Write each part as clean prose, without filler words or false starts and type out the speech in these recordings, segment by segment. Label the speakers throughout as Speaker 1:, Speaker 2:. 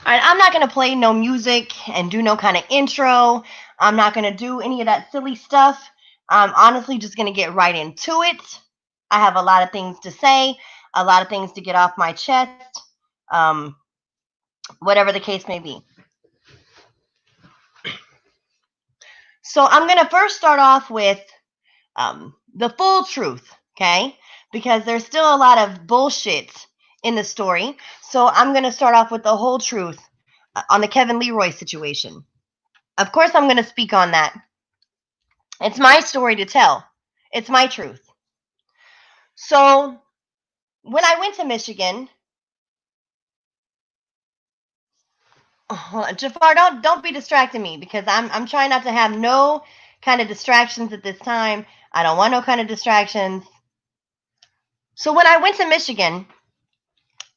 Speaker 1: All right, I'm not going to play no music and do no kind of intro. I'm not going to do any of that silly stuff. I'm honestly just going to get right into it. I have a lot of things to say, a lot of things to get off my chest, um, whatever the case may be. So I'm going to first start off with the full truth, okay? Because there's still a lot of bullshit in the story. So I'm going to start off with the whole truth on the Kevin Leroy situation. Of course, I'm going to speak on that. It's my story to tell. It's my truth. So when I went to Michigan, Jafar, don't be distracting me because I'm trying not to have no kind of distractions at this time. I don't want no kind of distractions. So when I went to Michigan,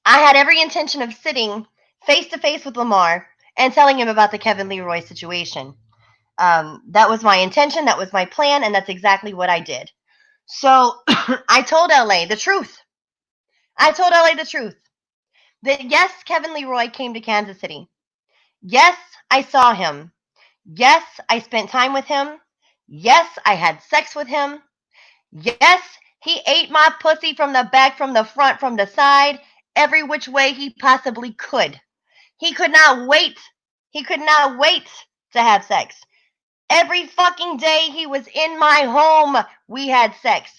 Speaker 1: I had every intention of sitting face to face with Lamar and telling him about the Kevin Leroy situation. That was my intention, that was my plan, and that's exactly what I did. So I told LA the truth. I told LA the truth. That yes, Kevin Leroy came to Kansas City. Yes, I saw him. Yes, I spent time with him. Yes, I had sex with him. Yes, he ate my pussy from the back, from the front, from the side, every which way he possibly could. He could not wait. He could not wait to have sex. Every fucking day he was in my home, we had sex.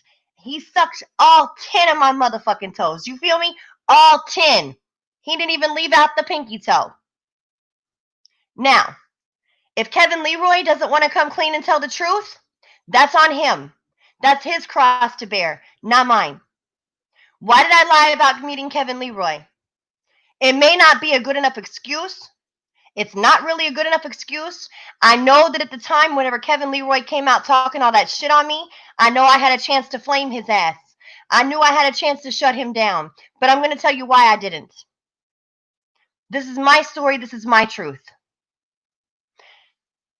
Speaker 1: He sucked all 10 of my motherfucking toes. You feel me? All 10. He didn't even leave out the pinky toe. Now, if Kevin Leroy doesn't want to come clean and tell the truth, that's on him. That's his cross to bear, not mine. Why did I lie about meeting Kevin Leroy? It may not be a good enough excuse. It's not really a good enough excuse. I know that at the time, whenever Kevin Leroy came out talking all that shit on me, I know I had a chance to flame his ass. I knew I had a chance to shut him down. But I'm going to tell you why I didn't. This is my story. This is my truth.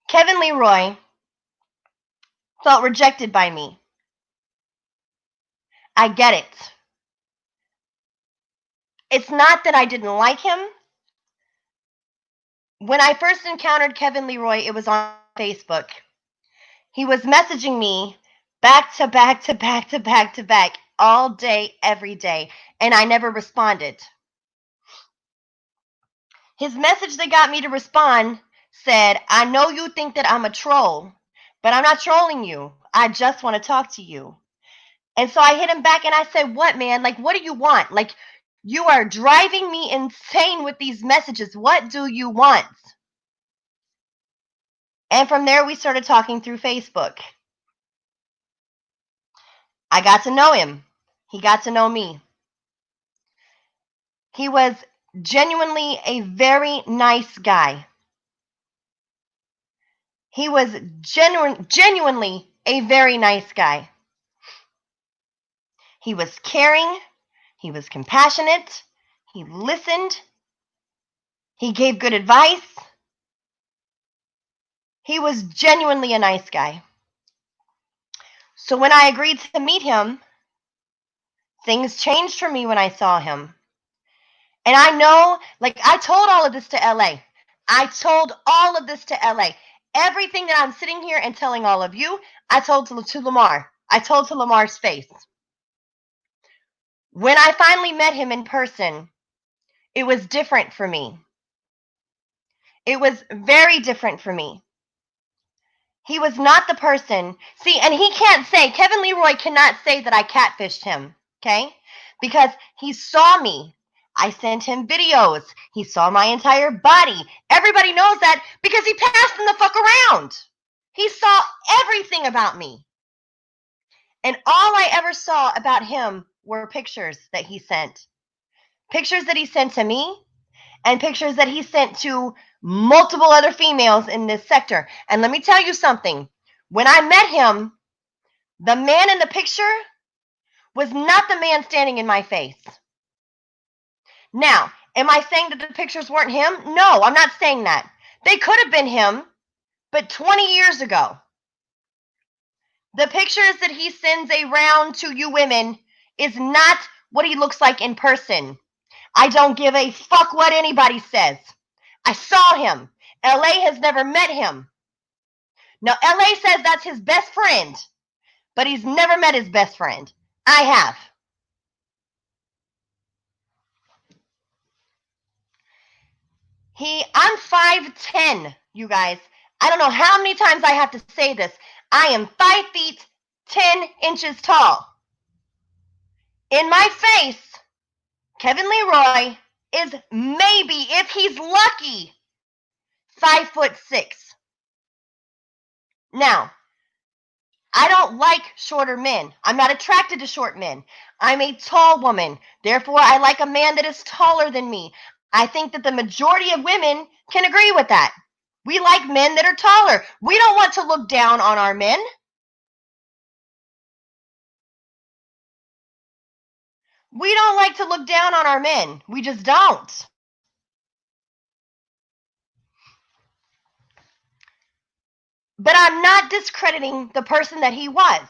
Speaker 1: Kevin Leroy felt rejected by me. I get it. It's not that I didn't like him. When I first encountered Kevin Leroy, it was on Facebook. He was messaging me back to back to back to back to back all day, every day, and I never responded. His message that got me to respond said, I know you think that I'm a troll, but I'm not trolling you. I just want to talk to you. And so I hit him back and I said, what, man? Like, what do you want? Like, you are driving me insane with these messages. What do you want? And from there, we started talking through Facebook. I got to know him. He got to know me. He was genuinely a very nice guy. He was genuinely a very nice guy. He was caring. He was compassionate. He listened. He gave good advice. He was genuinely a nice guy. So when I agreed to meet him, things changed for me when I saw him. And I know, like, I told all of this to LA. I told all of this to LA. Everything that I'm sitting here and telling all of you, I told to Lamar. I told to Lamar's face. When I finally met him in person, it was different for me. It was very different for me. He was not the person. See, and he can't say, Kevin Leroy cannot say that I catfished him, okay? Because he saw me. I sent him videos. He saw my entire body. Everybody knows that because he passed him the fuck around. He saw everything about me. And all I ever saw about him were pictures that he sent. Pictures that he sent to me and pictures that he sent to multiple other females in this sector. And let me tell you something. When I met him, the man in the picture was not the man standing in my face. Now, am I saying that the pictures weren't him? No, I'm not saying that. They could have been him, but 20 years ago. The pictures that he sends around to you women is not what he looks like in person. I don't give a fuck what anybody says. I saw him. LA has never met him. Now, LA says that's his best friend, but he's never met his best friend. I have. I'm 5'10", you guys. I don't know how many times I have to say this. I am 5 feet 10 inches tall. In my face, Kevin Leroy is maybe, if he's lucky, 5'6". Now, I don't like shorter men. I'm not attracted to short men. I'm a tall woman. Therefore, I like a man that is taller than me. I think that the majority of women can agree with that. We like men that are taller. We don't want to look down on our men. We don't like to look down on our men. We just don't. But I'm not discrediting the person that he was.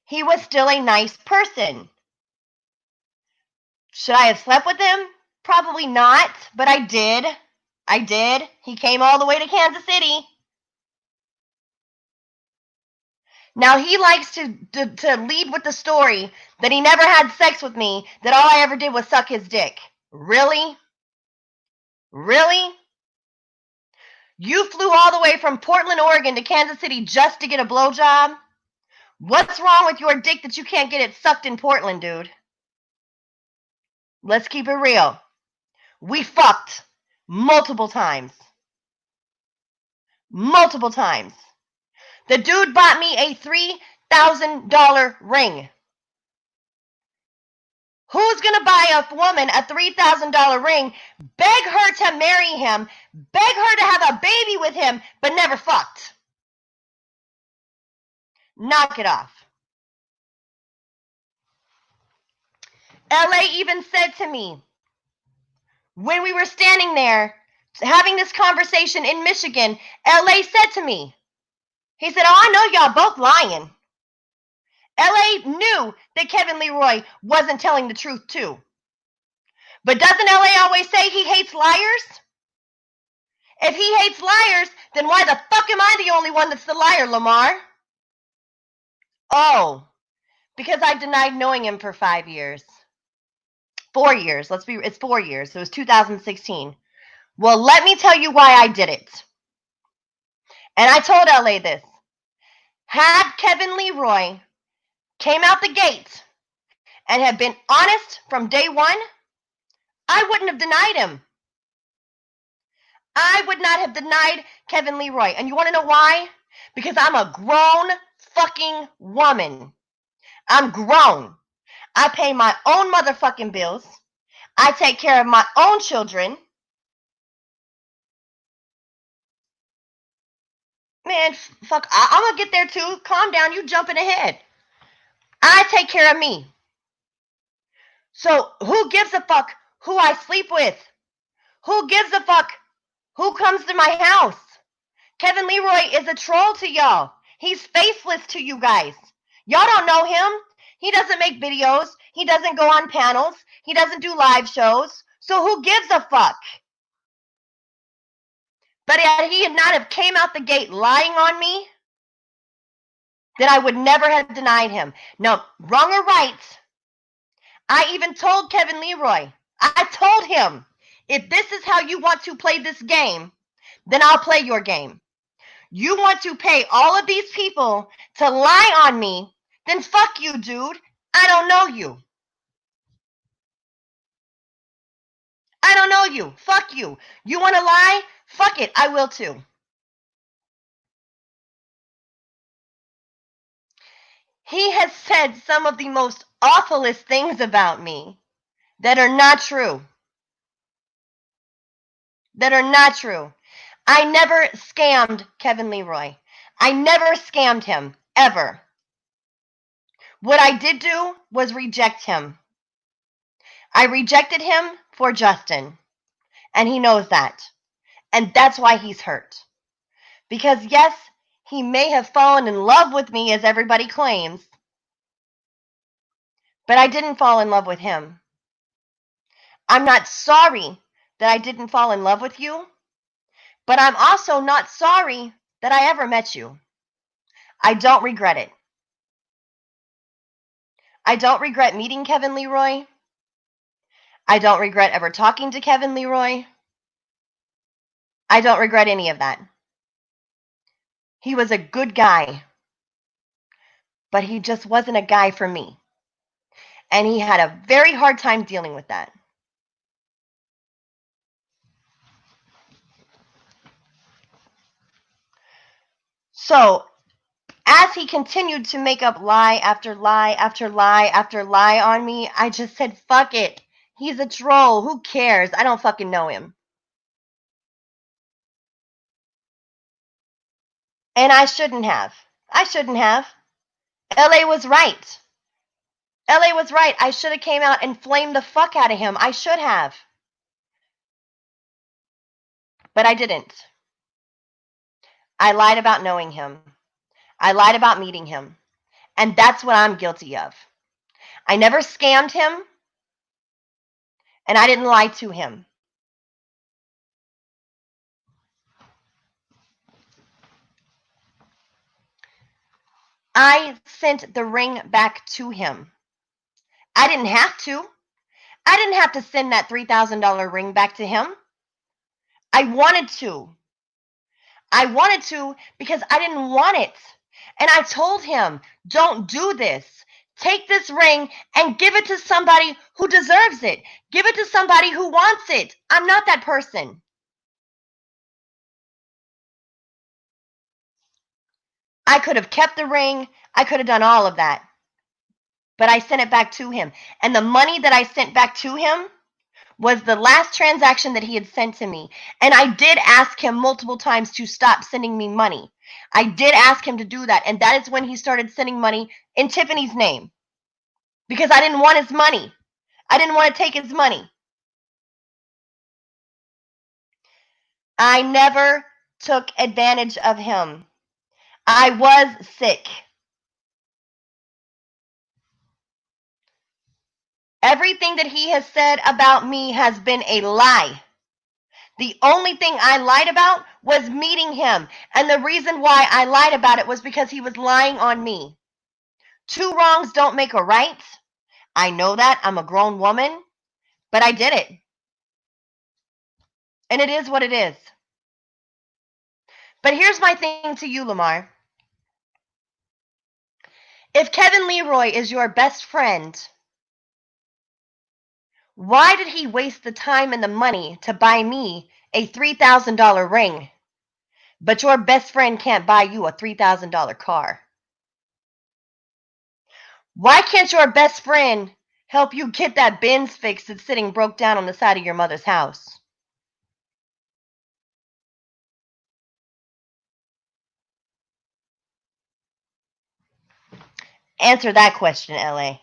Speaker 1: He was still a nice person. Should I have slept with him? Probably not, but I did. I did. He came all the way to Kansas City. Now he likes to lead with the story that he never had sex with me, that all I ever did was suck his dick. Really? Really? You flew all the way from Portland, Oregon to Kansas City just to get a blowjob? What's wrong with your dick that you can't get it sucked in Portland, dude? Let's keep it real. We fucked multiple times. Multiple times. The dude bought me a $3,000 ring. Who's going to buy a woman a $3,000 ring, beg her to marry him, beg her to have a baby with him, but never fucked? Knock it off. LA even said to me, when we were standing there having this conversation in Michigan, LA said to me, he said, oh, I know y'all both lying. LA knew that Kevin Leroy wasn't telling the truth too. But doesn't LA always say he hates liars? If he hates liars, then why the fuck am I the only one that's the liar, Lamar? Oh, because I denied knowing him for 5 years. 4 years. It's 4 years. It was 2016. Well, let me tell you why I did it. And I told LA this. Had Kevin Leroy came out the gate and had been honest from day one, I wouldn't have denied him. I would not have denied Kevin Leroy. And you want to know why? Because I'm a grown fucking woman. I'm grown. I pay my own motherfucking bills. I take care of my own children. Man, fuck, I'm going to get there too. Calm down. You jumping ahead. I take care of me. So who gives a fuck who I sleep with? Who gives a fuck who comes to my house? Kevin Leroy is a troll to y'all. He's faceless to you guys. Y'all don't know him. He doesn't make videos. He doesn't go on panels. He doesn't do live shows. So who gives a fuck? But if he had not have came out the gate lying on me, then I would never have denied him. No, wrong or right, I even told Kevin Leroy, I told him, if this is how you want to play this game, then I'll play your game. You want to pay all of these people to lie on me, then fuck you, dude. I don't know you. I don't know you. Fuck you. You want to lie? Fuck it. I will too. He has said some of the most awfulest things about me that are not true. That are not true. I never scammed Kevin Leroy. I never scammed him, ever. What I did do was reject him. I rejected him for Justin, and he knows that. And that's why he's hurt. Because yes, he may have fallen in love with me, as everybody claims, but I didn't fall in love with him. I'm not sorry that I didn't fall in love with you, but I'm also not sorry that I ever met you. I don't regret it. I don't regret meeting Kevin Leroy. I don't regret ever talking to Kevin Leroy. I don't regret any of that. He was a good guy, but he just wasn't a guy for me. And he had a very hard time dealing with that. So, as he continued to make up lie after lie after lie after lie on me, I just said, fuck it. He's a troll. Who cares? I don't fucking know him. And I shouldn't have. I shouldn't have. LA was right. LA was right. I should have came out and flamed the fuck out of him. I should have. But I didn't. I lied about knowing him. I lied about meeting him. And that's what I'm guilty of. I never scammed him. And I didn't lie to him. I sent the ring back to him. I didn't have to. I didn't have to send that $3,000 ring back to him. I wanted to. I wanted to because I didn't want it. And I told him, don't do this. Take this ring and give it to somebody who deserves it. Give it to somebody who wants it. I'm not that person. I could have kept the ring. I could have done all of that. But I sent it back to him. And the money that I sent back to him was the last transaction that he had sent to me. And I did ask him multiple times to stop sending me money. I did ask him to do that. And that is when he started sending money in Tiffany's name. Because I didn't want his money. I didn't want to take his money. I never took advantage of him. I was sick. Everything that he has said about me has been a lie. The only thing I lied about was meeting him. And the reason why I lied about it was because he was lying on me. Two wrongs don't make a right. I know that. I'm a grown woman. But I did it. And it is what it is. But here's my thing to you, Lamar. If Kevin Leroy is your best friend, why did he waste the time and the money to buy me a $3,000 ring, but your best friend can't buy you a $3,000 car? Why can't your best friend help you get that Benz fixed that's sitting broke down on the side of your mother's house? Answer that question, LA.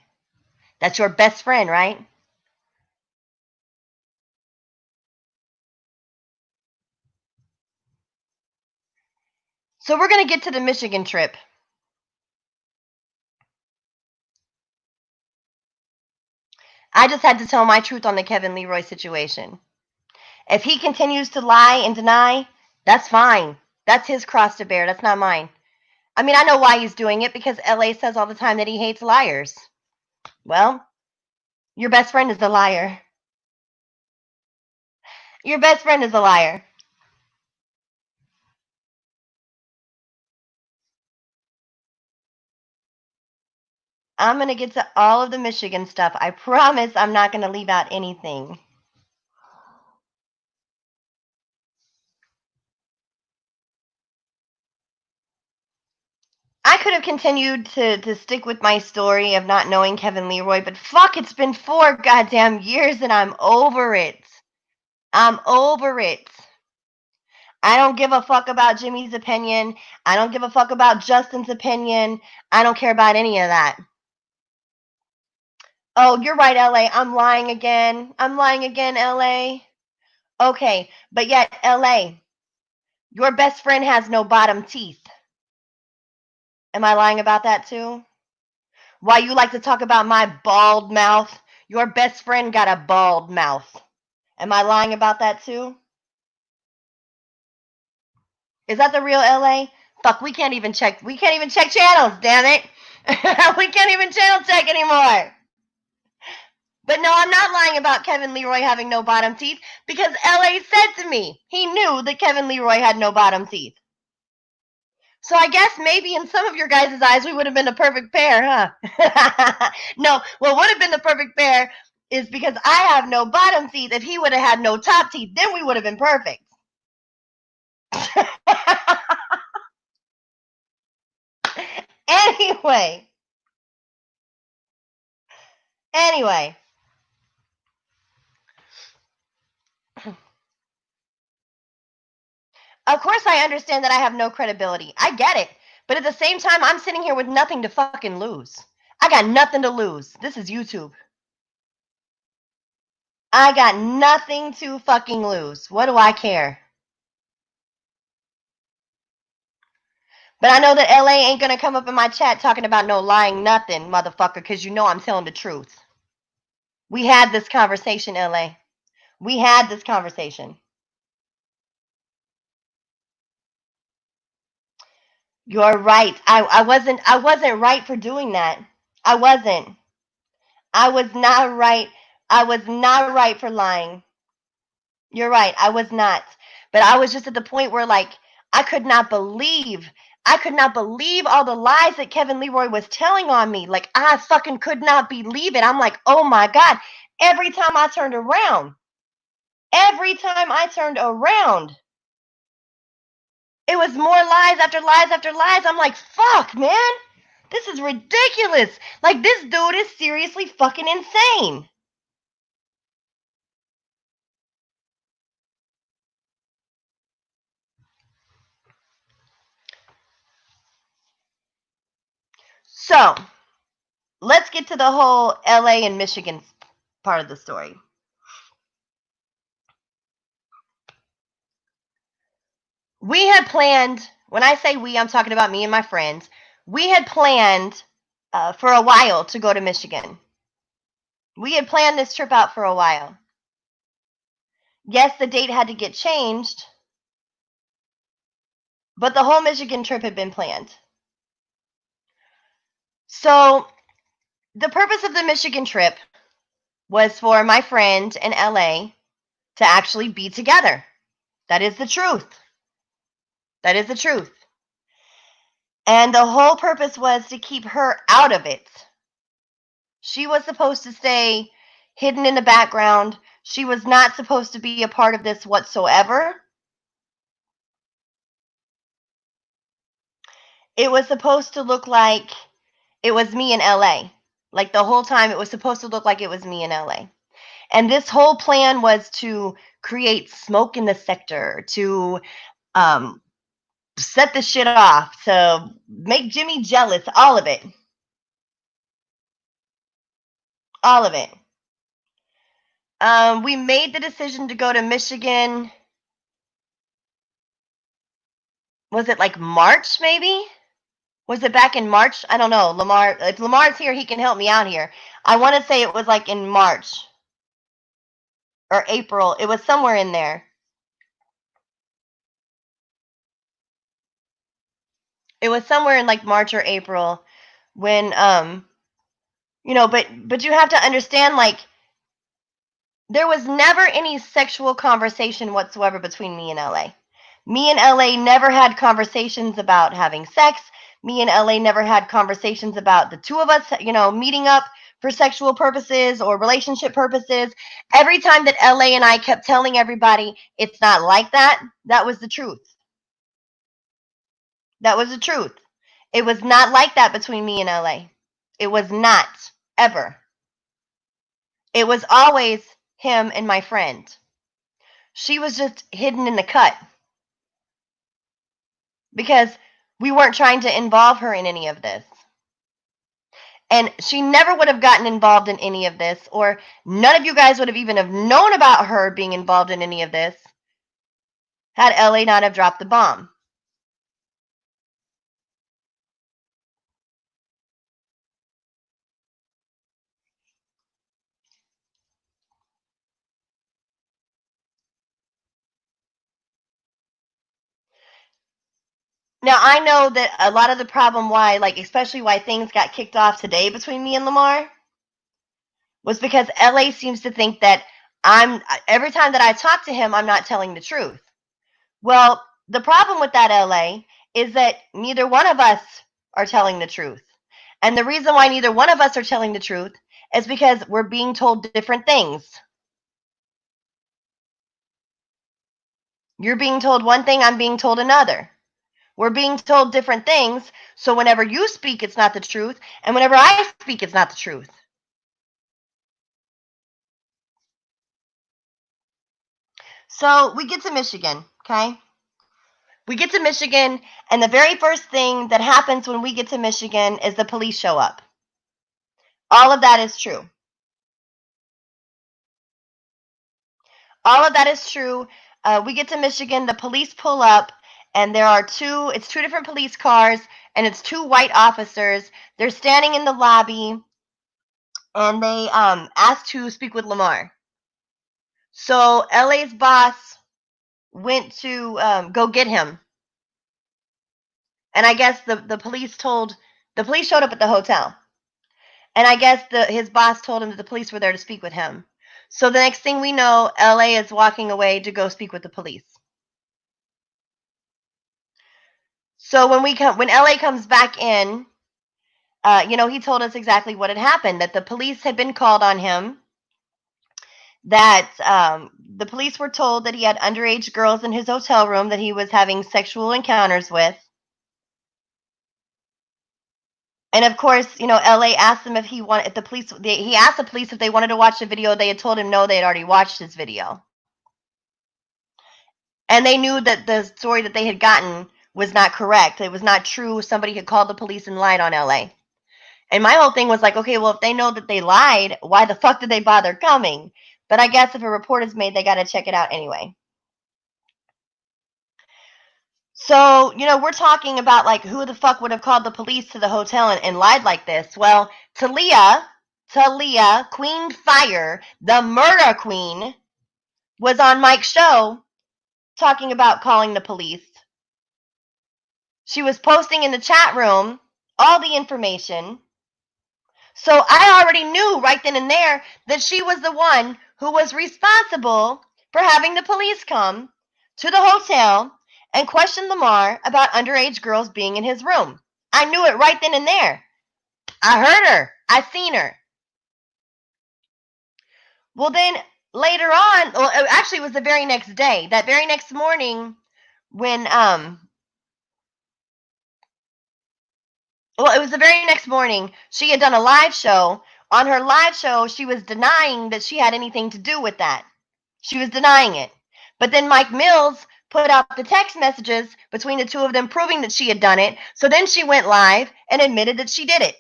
Speaker 1: That's your best friend, right? So we're going to get to the Michigan trip. I just had to tell my truth on the Kevin Leroy situation. If he continues to lie and deny, that's fine. That's his cross to bear. That's not mine. I mean, I know why he's doing it, because LA says all the time that he hates liars. Well, your best friend is a liar. Your best friend is a liar. I'm going to get to all of the Michigan stuff. I promise I'm not going to leave out anything. I could have continued to stick with my story of not knowing Kevin Leroy, but fuck, it's been 4 goddamn years and I'm over it. I'm over it. I don't give a fuck about Jimmy's opinion. I don't give a fuck about Justin's opinion. I don't care about any of that. Oh, you're right, LA. I'm lying again. I'm lying again, LA. Okay, but yet, LA, your best friend has no bottom teeth. Am I lying about that too? Why you like to talk about my bald mouth? Your best friend got a bald mouth. Am I lying about that too? Is that the real LA? Fuck, we can't even check channels, damn it. We can't even channel check anymore. But no, I'm not lying about Kevin Leroy having no bottom teeth because LA said to me he knew that Kevin Leroy had no bottom teeth. So I guess maybe in some of your guys' eyes we would have been a perfect pair, huh? No, what would have been the perfect pair is because I have no bottom teeth. If he would have had no top teeth, then we would have been perfect. Anyway. Of course I understand that I have no credibility. I get it. But at the same time, I'm sitting here with nothing to fucking lose. I got nothing to lose. This is YouTube. I got nothing to fucking lose. What do I care? But I know that LA ain't gonna come up in my chat talking about no lying nothing, motherfucker, because you know I'm telling the truth. We had this conversation, LA. We had this conversation. You're right. I wasn't right for doing that. I wasn't. I was not right. I was not right for lying. You're right. I was not. But I was just at the point where like I could not believe all the lies that Kevin Leroy was telling on me. Like I fucking could not believe it. I'm like, "Oh my god." Every time I turned around, it was more lies after lies after lies. I'm like, "Fuck, man. This is ridiculous. Like this dude is seriously fucking insane." So, let's get to the whole LA and Michigan part of the story. We had planned, when I say we, I'm talking about me and my friends. We had planned for a while to go to Michigan. We had planned this trip out for a while. Yes, the date had to get changed, but the whole Michigan trip had been planned. So, the purpose of the Michigan trip was for my friend in LA to actually be together. That is the truth. That is the truth. And the whole purpose was to keep her out of it. She was supposed to stay hidden in the background. She was not supposed to be a part of this whatsoever. It was supposed to look like it was me in LA. Like the whole time, it was supposed to look like it was me in LA. And this whole plan was to create smoke in the sector, to set the shit off, to make Jimmy jealous, all of it. All of it. We made the decision to go to Michigan. Was it like March, maybe? Was it back in March? I don't know. Lamar, if Lamar's here, he can help me out here. I want to say it was like in March or April. It was somewhere in there. It was somewhere in like March or April when but you have to understand, like, there was never any sexual conversation whatsoever between me and LA. Me and LA never had conversations about having sex. Me and LA never had conversations about the two of us, meeting up for sexual purposes or relationship purposes. Every time that LA and I kept telling everybody it's not like that, that was the truth. That was the truth. It was not like that between me and LA. It was not, ever. It was always him and my friend. She was just hidden in the cut because we weren't trying to involve her in any of this. And she never would have gotten involved in any of this, or none of you guys would have even have known about her being involved in any of this had LA not have dropped the bomb. Now, I know that a lot of the problem why, like, especially why things got kicked off today between me and Lamar was because LA seems to think that every time that I talk to him, I'm not telling the truth. Well, the problem with that, LA, is that neither one of us are telling the truth. And the reason why neither one of us are telling the truth is because we're being told different things. You're being told one thing, I'm being told another. We're being told different things, so whenever you speak, it's not the truth, and whenever I speak, it's not the truth. So we get to Michigan, okay? We get to Michigan, and the very first thing that happens when we get to Michigan is the police show up. All of that is true. All of that is true. We get to Michigan, the police pull up, and it's two different police cars, and it's two white officers. They're standing in the lobby, and they asked to speak with Lamar. So LA's boss went to go get him. And I guess the police showed up at the hotel. And I guess his boss told him that the police were there to speak with him. So the next thing we know, LA is walking away to go speak with the police. So when LA comes back in, he told us exactly what had happened, that the police had been called on him, that the police were told that he had underage girls in his hotel room that he was having sexual encounters with. And of course, LA asked him he asked the police if they wanted to watch the video. They had told him no, they had already watched his video. And they knew that the story that they had gotten was not correct. It was not true. Somebody had called the police and lied on LA. And my whole thing was like, okay, well, if they know that they lied, why the fuck did they bother coming? But I guess if a report is made, they got to check it out anyway. So, we're talking about like who the fuck would have called the police to the hotel and lied like this? Well, Talia, Queen Fire, the murder queen, was on Mike's show talking about calling the police. She was posting in the chat room all the information. So I already knew right then and there that she was the one who was responsible for having the police come to the hotel and question Lamar about underage girls being in his room. I knew it right then and there. I heard her. I seen her. Well, then later on, actually, it was the very next day. That very next morning, when it was the very next morning. She had done a live show. On her live show, she was denying that she had anything to do with that. She was denying it. But then Mike Mills put out the text messages between the two of them proving that she had done it. So then she went live and admitted that she did it.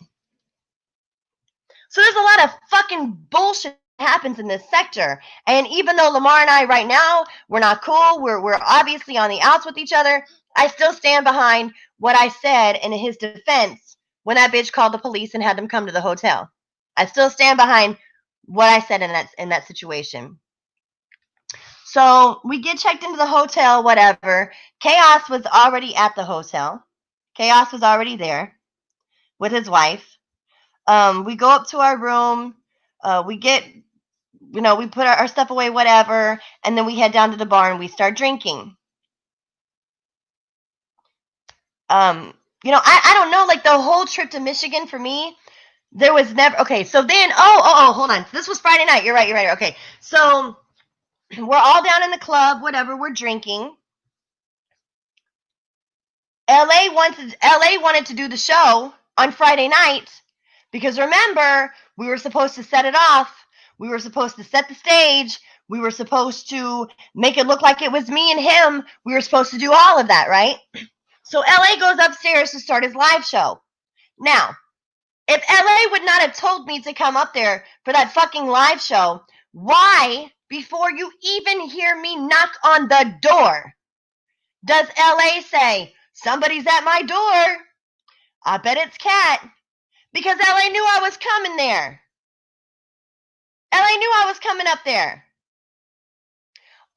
Speaker 1: So there's a lot of fucking bullshit that happens in this sector. And even though Lamar and I right now, we're not cool, we're obviously on the outs with each other, I still stand behind what I said in his defense when that bitch called the police and had them come to the hotel. I still stand behind what I said in that situation. So we get checked into the hotel, whatever. Chaos was already at the hotel. Chaos was already there with his wife. We go up to our room. We get, we put our stuff away, whatever, and then we head down to the bar and we start drinking. I don't know, like the whole trip to Michigan for me, there was never, okay, so then, hold on. This was Friday night. You're right. Okay. So we're all down in the club, whatever, we're drinking. LA wanted to do the show on Friday night because remember, we were supposed to set it off. We were supposed to set the stage. We were supposed to make it look like it was me and him. We were supposed to do all of that, right? So LA goes upstairs to start his live show. Now, if LA would not have told me to come up there for that fucking live show, why, before you even hear me knock on the door, does LA say, somebody's at my door? I bet it's Kat. Because LA knew I was coming there. LA knew I was coming up there.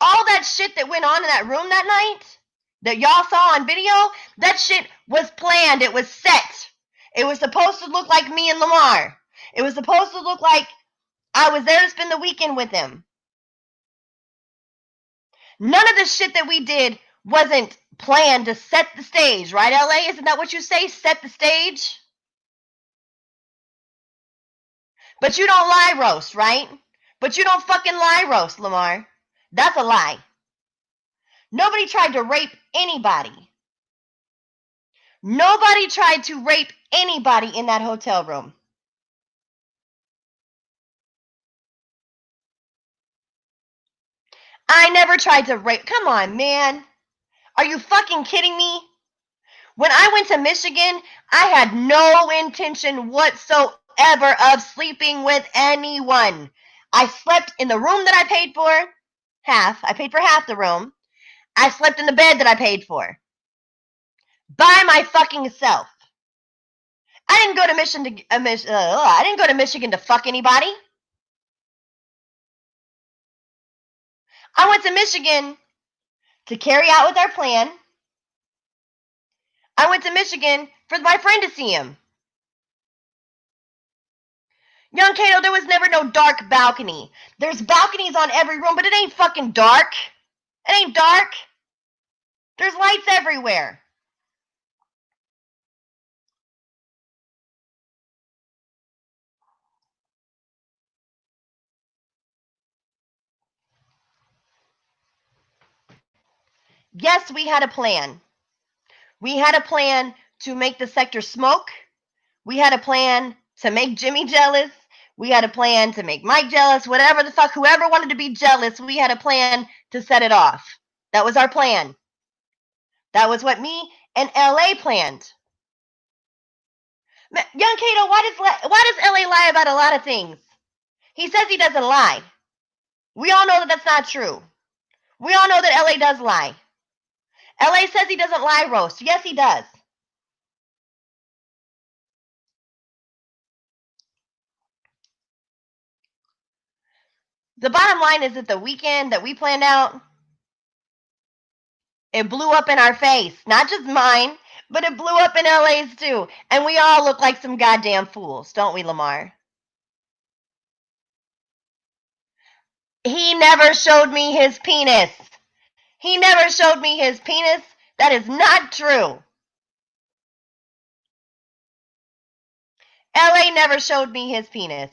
Speaker 1: All that shit that went on in that room that night, that y'all saw on video, that shit was planned. It was set. It was supposed to look like me and Lamar. It was supposed to look like I was there to spend the weekend with him. None of the shit that we did wasn't planned to set the stage, right, LA? Isn't that what you say? Set the stage? But you don't lie roast, right? But you don't fucking lie roast, Lamar. That's a lie. Nobody tried to rape anybody. Nobody tried to rape anybody in that hotel room. I never tried to rape. Come on, man. Are you fucking kidding me? When I went to Michigan, I had no intention whatsoever of sleeping with anyone. I slept in the room that I paid for. Half. I paid for half the room. I slept in the bed that I paid for. By my fucking self. I didn't go to Michigan to fuck anybody. I went to Michigan to carry out with our plan. I went to Michigan for my friend to see him. Young Kato, there was never no dark balcony. There's balconies on every room, but it ain't fucking dark. It ain't dark. There's lights everywhere. Yes, we had a plan. We had a plan to make the sector smoke. We had a plan to make Jimmy jealous. We had a plan to make Mike jealous. Whatever the fuck, whoever wanted to be jealous, we had a plan to set it off. That was our plan. That was what me and LA planned. Young Kato, why does LA lie about a lot of things? He says he doesn't lie. We all know that that's not true. We all know that LA does lie. LA says he doesn't lie roast. Yes, he does. The bottom line is that the weekend that we planned out, it blew up in our face. Not just mine, but it blew up in LA's too. And we all look like some goddamn fools, don't we, Lamar? He never showed me his penis. He never showed me his penis. That is not true. LA never showed me his penis.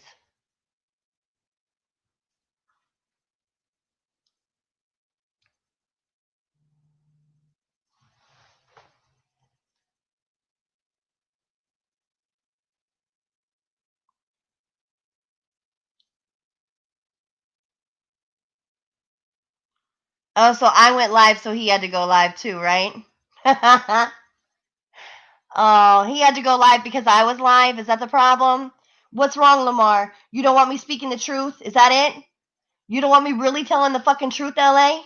Speaker 1: Oh, so I went live, so he had to go live too, right? Oh, he had to go live because I was live? Is that the problem? What's wrong, Lamar? You don't want me speaking the truth? Is that it? You don't want me really telling the fucking truth, LA?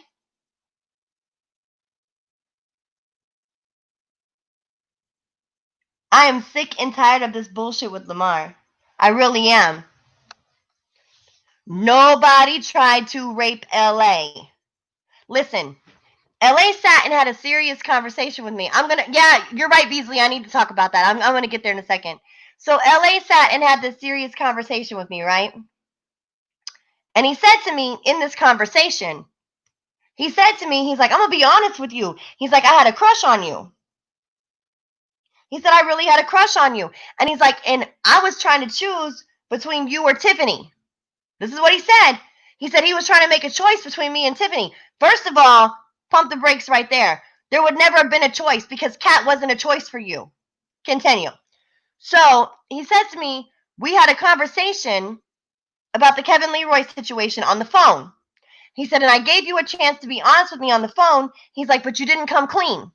Speaker 1: I am sick and tired of this bullshit with Lamar. I really am. Nobody tried to rape LA. Listen, LA sat and had a serious conversation with me. Yeah, you're right, Beasley. I need to talk about that. I'm going to get there in a second. So LA sat and had this serious conversation with me, right? And he said to me in this conversation, he's like, I'm going to be honest with you. He's like, I had a crush on you. He said, I really had a crush on you. And he's like, and I was trying to choose between you or Tiffany. This is what he said. He said he was trying to make a choice between me and Tiffany. First of all, pump the brakes right there. There would never have been a choice because Kat wasn't a choice for you. Continue. So he said to me, we had a conversation about the Kevin Leroy situation on the phone. He said, and I gave you a chance to be honest with me on the phone. He's like, but you didn't come clean.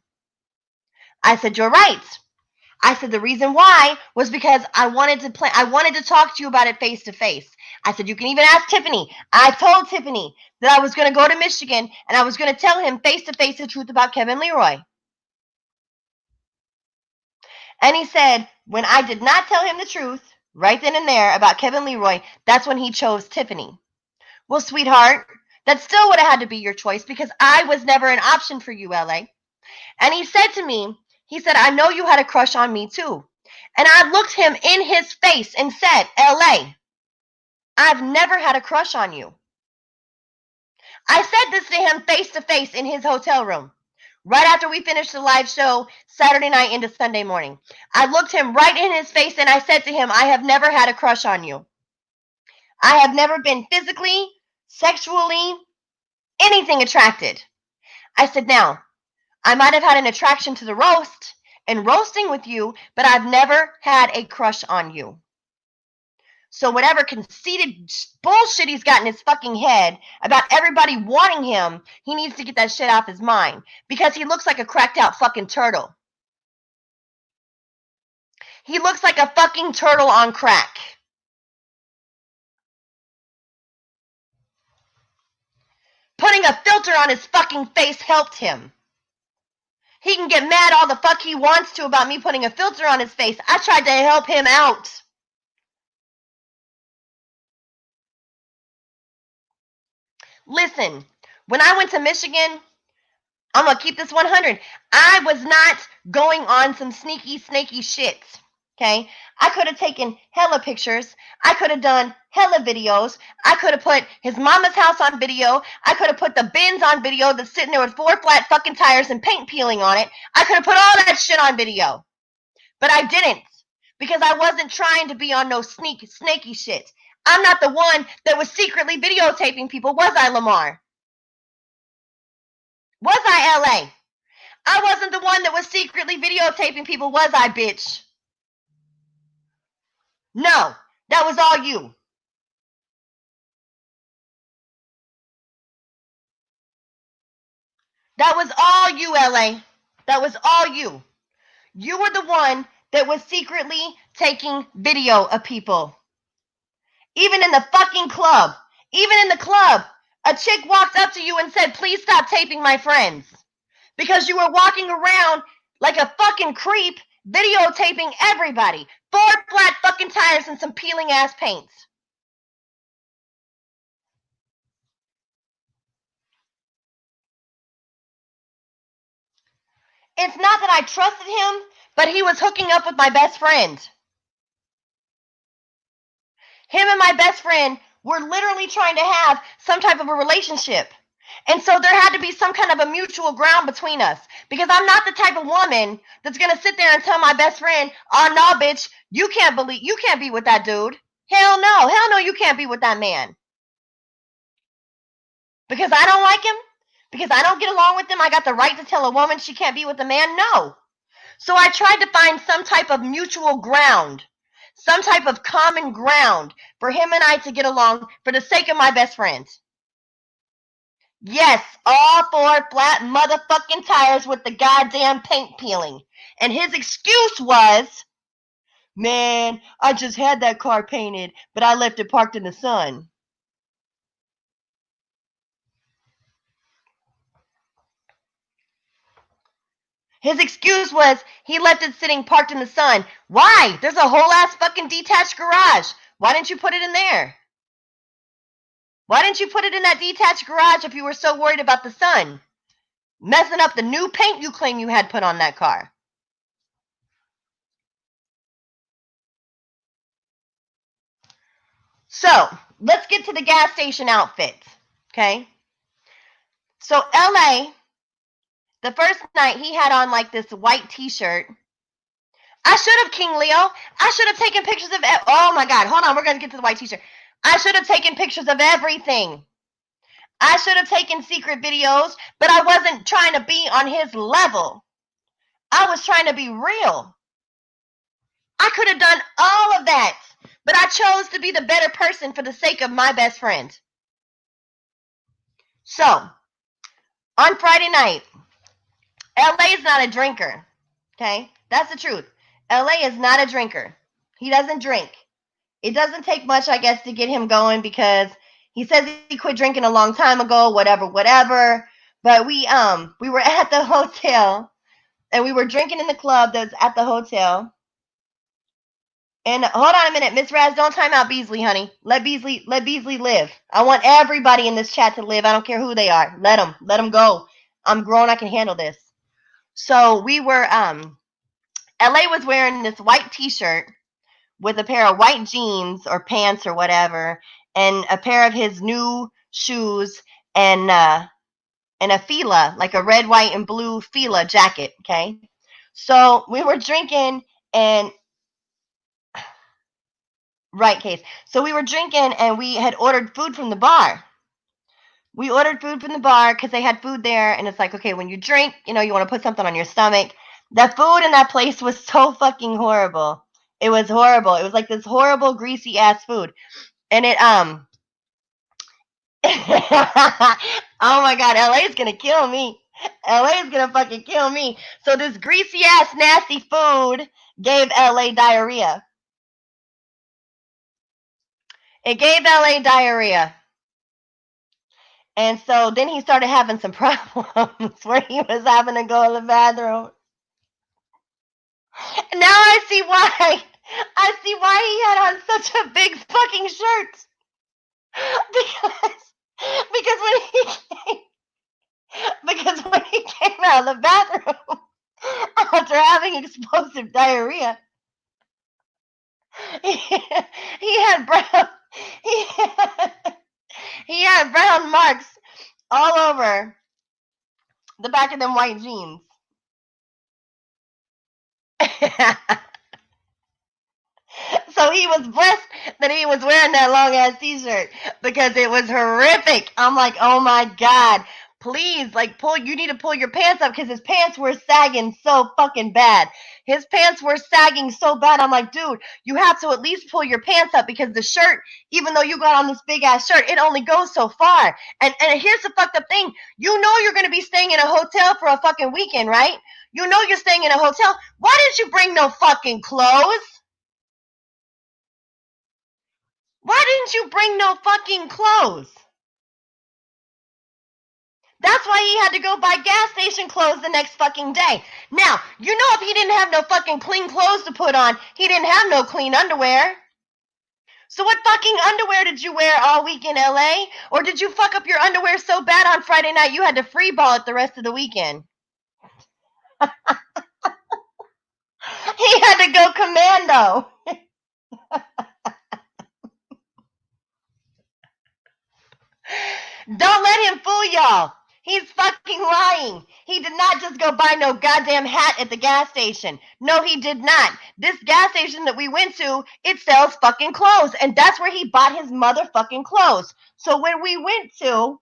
Speaker 1: I said, you're right. I said the reason why was because I wanted to talk to you about it face to face. I said, you can even ask Tiffany. I told Tiffany that I was going to go to Michigan and I was going to tell him face to face the truth about Kevin Leroy. And he said, when I did not tell him the truth right then and there about Kevin Leroy, that's when he chose Tiffany. Well, sweetheart, that still would have had to be your choice because I was never an option for you, LA. And he said to me, he said, I know you had a crush on me too. And I looked him in his face and said, LA, I've never had a crush on you. I said this to him face to face in his hotel room. Right after we finished the live show Saturday night into Sunday morning. I looked him right in his face and I said to him, I have never had a crush on you. I have never been physically, sexually, anything attracted. I said, now, I might have had an attraction to the roast and roasting with you, but I've never had a crush on you. So whatever conceited bullshit he's got in his fucking head about everybody wanting him, he needs to get that shit off his mind. Because he looks like a cracked out fucking turtle. He looks like a fucking turtle on crack. Putting a filter on his fucking face helped him. He can get mad all the fuck he wants to about me putting a filter on his face. I tried to help him out. Listen, when I went to Michigan, I'm going to keep this 100. I was not going on some sneaky, snaky shit. Okay? I could have taken hella pictures. I could have done hella videos. I could have put his mama's house on video. I could have put the bins on video that's sitting there with 4 flat fucking tires and paint peeling on it. I could have put all that shit on video. But I didn't. Because I wasn't trying to be on no snaky shit. I'm not the one that was secretly videotaping people, was I, Lamar? Was I, LA? I wasn't the one that was secretly videotaping people, was I, bitch? No, that was all you. That was all you, LA. That was all you. You were the one that was secretly taking video of people. Even in the fucking club. Even in the club. A chick walked up to you and said, please stop taping my friends. Because you were walking around like a fucking creep, videotaping everybody. 4 flat fucking tires and some peeling ass paints. It's not that I trusted him, but he was hooking up with my best friend. Him and my best friend were literally trying to have some type of a relationship. And so there had to be some kind of a mutual ground between us. Because I'm not the type of woman that's going to sit there and tell my best friend, oh, no, bitch, you can't be with that dude. Hell no, you can't be with that man. Because I don't like him? Because I don't get along with him? I got the right to tell a woman she can't be with a man? No. So I tried to find some type of mutual ground. Some type of common ground for him and I to get along for the sake of my best friend. Yes, all 4 flat motherfucking tires with the goddamn paint peeling. And his excuse was, man, I just had that car painted, but I left it parked in the sun. His excuse was he left it sitting parked in the sun. Why? There's a whole ass fucking detached garage. Why didn't you put it in there? Why didn't you put it in that detached garage if you were so worried about the sun? Messing up the new paint you claim you had put on that car. So, let's get to the gas station outfits. Okay? So, LA, the first night he had on like this white t-shirt. I should have, King Leo. I should have taken pictures of oh my God. Hold on. We're going to get to the white t-shirt. I should have taken pictures of everything. I should have taken secret videos, but I wasn't trying to be on his level. I was trying to be real. I could have done all of that, but I chose to be the better person for the sake of my best friend. So, on Friday night, LA is not a drinker. Okay? That's the truth. LA is not a drinker. He doesn't drink. It doesn't take much, I guess, to get him going because he says he quit drinking a long time ago, whatever. But we were at the hotel and we were drinking in the club that's at the hotel. And hold on a minute, Miss Raz, don't time out Beasley, honey. Let Beasley live. I want everybody in this chat to live. I don't care who they are. Let them go. I'm grown. I can handle this. So we were LA was wearing this white t-shirt with a pair of white jeans or pants or whatever, and a pair of his new shoes, and a Fila, like a red, white, and blue Fila jacket. Okay, so we were drinking, and right, Case. So we were drinking, and we had ordered food from the bar. We ordered food from the bar because they had food there, and it's like, okay, when you drink, you want to put something on your stomach. The food in that place was so fucking horrible. It was horrible. It was like this horrible, greasy ass food, and it oh my god, LA's gonna kill me. LA's gonna fucking kill me. So this greasy ass, nasty food gave LA diarrhea. It gave LA diarrhea. And so then he started having some problems where he was having to go to the bathroom. Now I see why. I see why he had on such a big fucking shirt. Because when he came out of the bathroom after having explosive diarrhea, he had brown he had brown marks all over the back of them white jeans. So he was blessed that he was wearing that long ass t-shirt, because it was horrific. I'm like, oh my god, please, like, you need to pull your pants up, because his pants were sagging so fucking bad. His pants were sagging so bad. I'm like, dude, you have to at least pull your pants up, because the shirt, even though you got on this big ass shirt, it only goes so far. And here's the fucked up thing. You know you're going to be staying in a hotel for a fucking weekend, right? You know you're staying in a hotel. Why didn't you bring no fucking clothes? Why didn't you bring no fucking clothes? That's why he had to go buy gas station clothes the next fucking day. Now, you know if he didn't have no fucking clean clothes to put on, he didn't have no clean underwear. So what fucking underwear did you wear all week in LA? Or did you fuck up your underwear so bad on Friday night you had to free ball it the rest of the weekend? He had to go commando. Don't let him fool y'all. He's fucking lying. He did not just go buy no goddamn hat at the gas station. No, he did not. This gas station that we went to, it sells fucking clothes, and that's where he bought his motherfucking clothes. So when we went to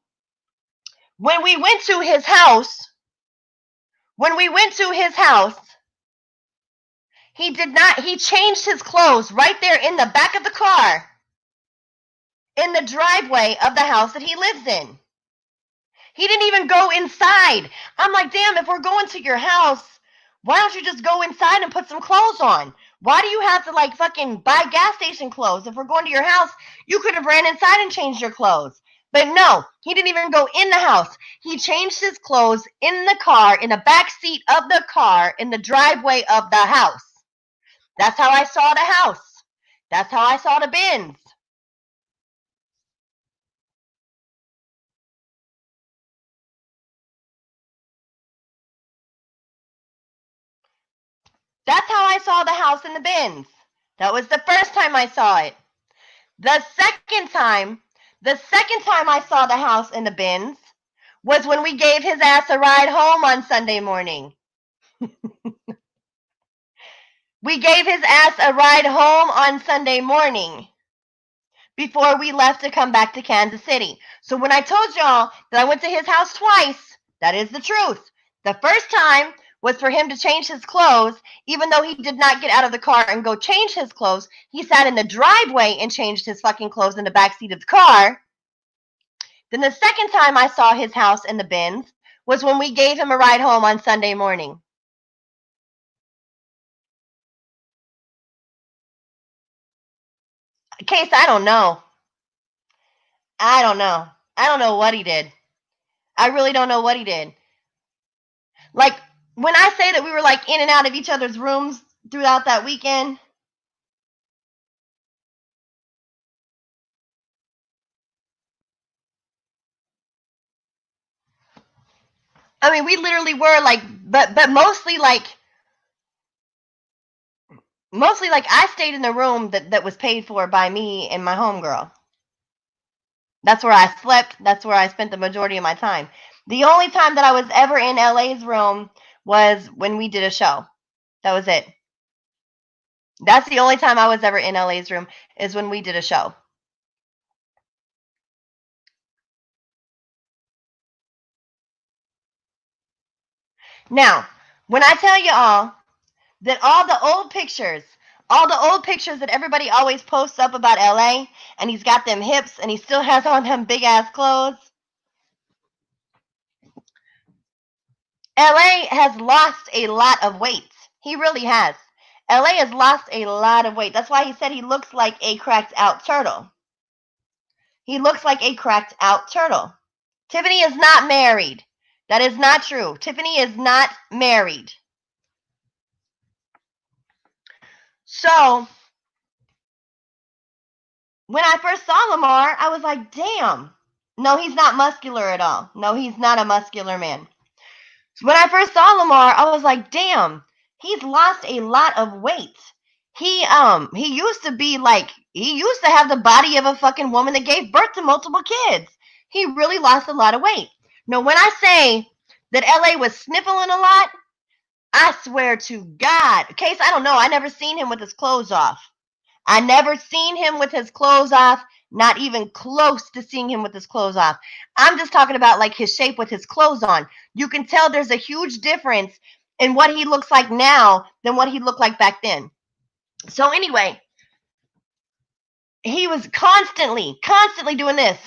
Speaker 1: his house, he changed his clothes right there in the back of the car, in the driveway of the house that he lives in. He didn't even go inside. I'm like, damn, if we're going to your house, why don't you just go inside and put some clothes on? Why do you have to like fucking buy gas station clothes? If we're going to your house, you could have ran inside and changed your clothes. But no, he didn't even go in the house. He changed his clothes in the car, in the back seat of the car, in the driveway of the house. That's how I saw the house. That's how I saw the bins. That's how I saw the house in the bins. That was the first time I saw it. The second time I saw the house in the bins was when we gave his ass a ride home on Sunday morning. We gave his ass a ride home on Sunday morning before we left to come back to Kansas City. So when I told y'all that I went to his house twice, that is the truth. The first time was for him to change his clothes, even though he did not get out of the car and go change his clothes. He sat in the driveway and changed his fucking clothes in the back seat of the car. Then the second time I saw his house in the bins was when we gave him a ride home on Sunday morning. Case, I don't know. I don't know. I don't know what he did. I really don't know what he did. Like, when I say that we were like in and out of each other's rooms throughout that weekend, I mean, we literally were like but mostly like I stayed in the room that was paid for by me and my homegirl. That's where I slept. That's where I spent the majority of my time. The only time that I was ever in LA's room was when we did a show. That was it. That's the only time I was ever in LA's room, is when we did a show. Now, when I tell you all that all the old pictures that everybody always posts up about LA, and he's got them hips and he still has on them big ass clothes, LA has lost a lot of weight. He really has. LA has lost a lot of weight. That's why he said he looks like a cracked out turtle. He looks like a cracked out turtle. Tiffany is not married. That is not true. Tiffany is not married. So, when I first saw Lamar, I was like, damn. No, he's not muscular at all. No, he's not a muscular man. So when I first saw Lamar, I was like, damn, he's lost a lot of weight. He used to be like, he used to have the body of a fucking woman that gave birth to multiple kids. He really lost a lot of weight. Now, when I say that LA was sniffling a lot, I swear to God. Case, I don't know. I never seen him with his clothes off. I never seen him with his clothes off, not even close to seeing him with his clothes off. I'm just talking about like his shape with his clothes on. You can tell there's a huge difference in what he looks like now than what he looked like back then. So anyway, he was constantly doing this.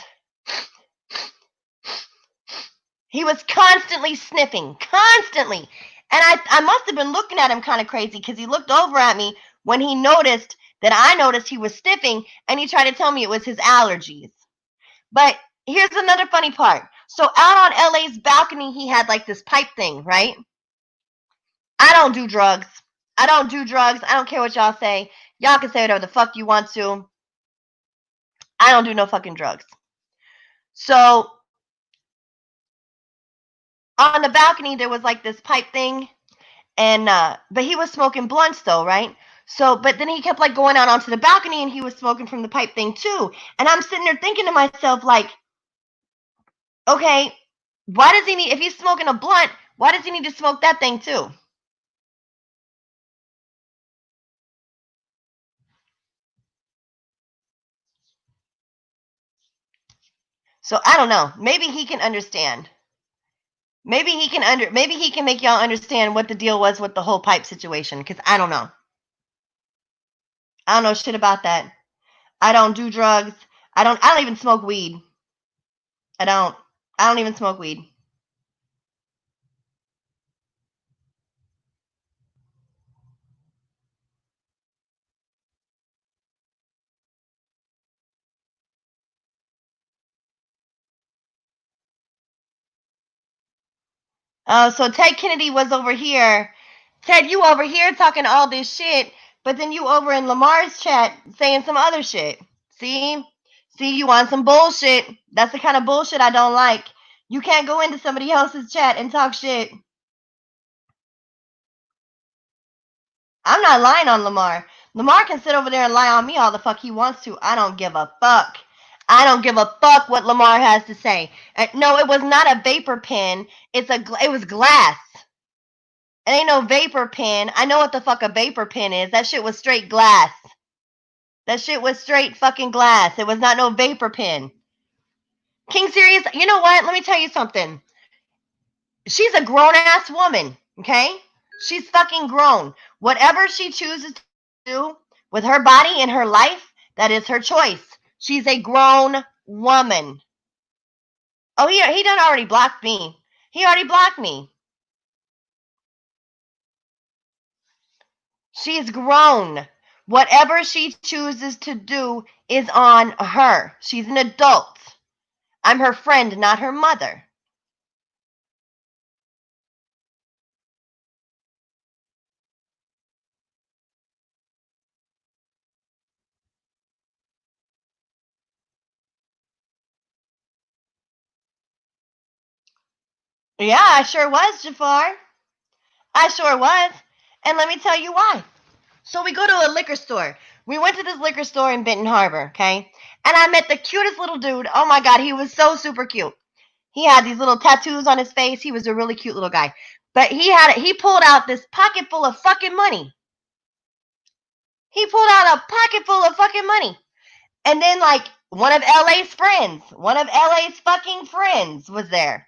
Speaker 1: He was constantly sniffing, constantly. And I must have been looking at him kind of crazy, because he looked over at me when he noticed that I noticed he was sniffing, and he tried to tell me it was his allergies. But here's another funny part. So out on LA's balcony, he had like this pipe thing, right? I don't do drugs. I don't do drugs. I don't care what y'all say. Y'all can say whatever the fuck you want to. I don't do no fucking drugs. So on the balcony, there was like this pipe thing, and but he was smoking blunts though, right? So, but then he kept like going out onto the balcony, and he was smoking from the pipe thing too. And I'm sitting there thinking to myself, like, okay, why does he need, if he's smoking a blunt, why does he need to smoke that thing too? So I don't know. Maybe he can understand. Maybe he can make y'all understand what the deal was with the whole pipe situation, because I don't know. I don't know shit about that. I don't do drugs. I don't even smoke weed. I don't. I don't even smoke weed. So Ted Kennedy was over here. Ted, you over here talking all this shit, but then you over in Lamar's chat saying some other shit. See? See, you want some bullshit. That's the kind of bullshit I don't like. You can't go into somebody else's chat and talk shit. I'm not lying on Lamar. Lamar can sit over there and lie on me all the fuck he wants to. I don't give a fuck. I don't give a fuck what Lamar has to say. No, it was not a vapor pen. It was glass. It ain't no vapor pen. I know what the fuck a vapor pen is. That shit was straight glass. That shit was straight fucking glass. It was not no vapor pen. King Sirius, you know what? Let me tell you something. She's a grown ass woman, okay? She's fucking grown. Whatever she chooses to do with her body and her life, that is her choice. She's a grown woman. Oh, he done already blocked me. He already blocked me. She's grown. Whatever she chooses to do is on her. She's an adult. I'm her friend, not her mother. Yeah, I sure was, Jafar. I sure was. And let me tell you why. So we go to a liquor store. We went to this liquor store in Benton Harbor, okay? And I met the cutest little dude. Oh my God, he was so super cute. He had these little tattoos on his face. He was a really cute little guy. But he pulled out this pocket full of fucking money. He pulled out a pocket full of fucking money. And then like one of LA's fucking friends was there.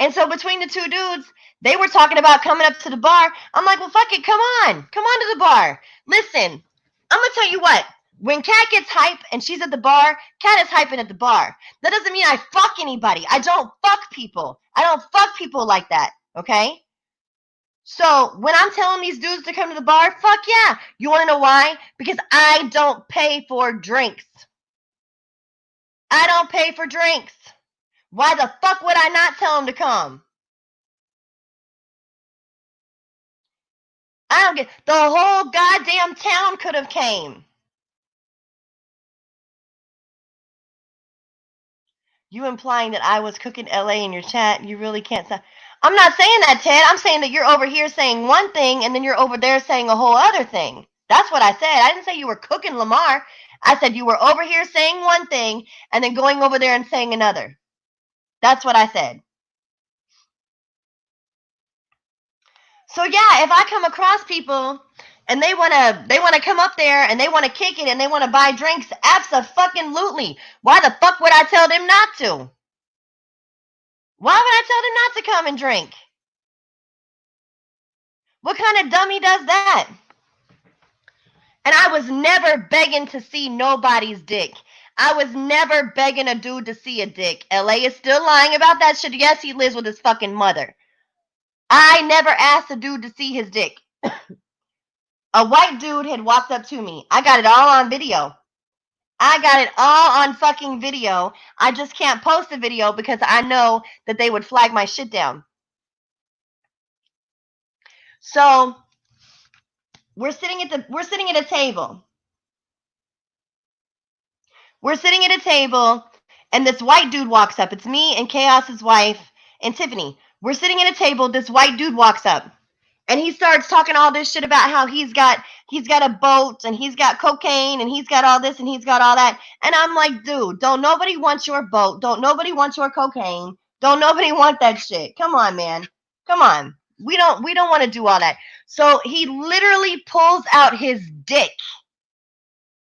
Speaker 1: And so between the two dudes, they were talking about coming up to the bar. I'm like, well, fuck it, come on to the bar. Listen, I'm gonna tell you what. When Kat gets hype and she's at the bar, Kat is hyping at the bar. That doesn't mean I fuck anybody. I don't fuck people. I don't fuck people like that, okay? So when I'm telling these dudes to come to the bar, fuck yeah. You want to know why? Because I don't pay for drinks. I don't pay for drinks. Why the fuck would I not tell them to come? I don't get the whole goddamn town could have came. You implying that I was cooking LA in your chat, you really can't say. I'm not saying that, Ted. I'm saying that you're over here saying one thing and then you're over there saying a whole other thing. That's what I said. I didn't say you were cooking Lamar. I said you were over here saying one thing and then going over there and saying another. That's what I said. So yeah, if I come across people and they wanna come up there and they wanna kick it and they wanna buy drinks, abso-fucking-lutely. Why the fuck would I tell them not to? Why would I tell them not to come and drink? What kind of dummy does that? And I was never begging to see nobody's dick. I was never begging a dude to see a dick. LA is still lying about that shit. Yes, he lives with his fucking mother. I never asked a dude to see his dick. A white dude had walked up to me. I got it all on video. I got it all on fucking video. I just can't post the video because I know that they would flag my shit down. So we're sitting at a table. We're sitting at a table, and this white dude walks up. It's me and Chaos's wife and Tiffany. We're sitting at a table. This white dude walks up, and he starts talking all this shit about how he's got a boat and he's got cocaine and he's got all this and he's got all that. And I'm like, dude, don't nobody want your boat. Don't nobody want your cocaine. Don't nobody want that shit. Come on, man. Come on. We don't want to do all that. So he literally pulls out his dick.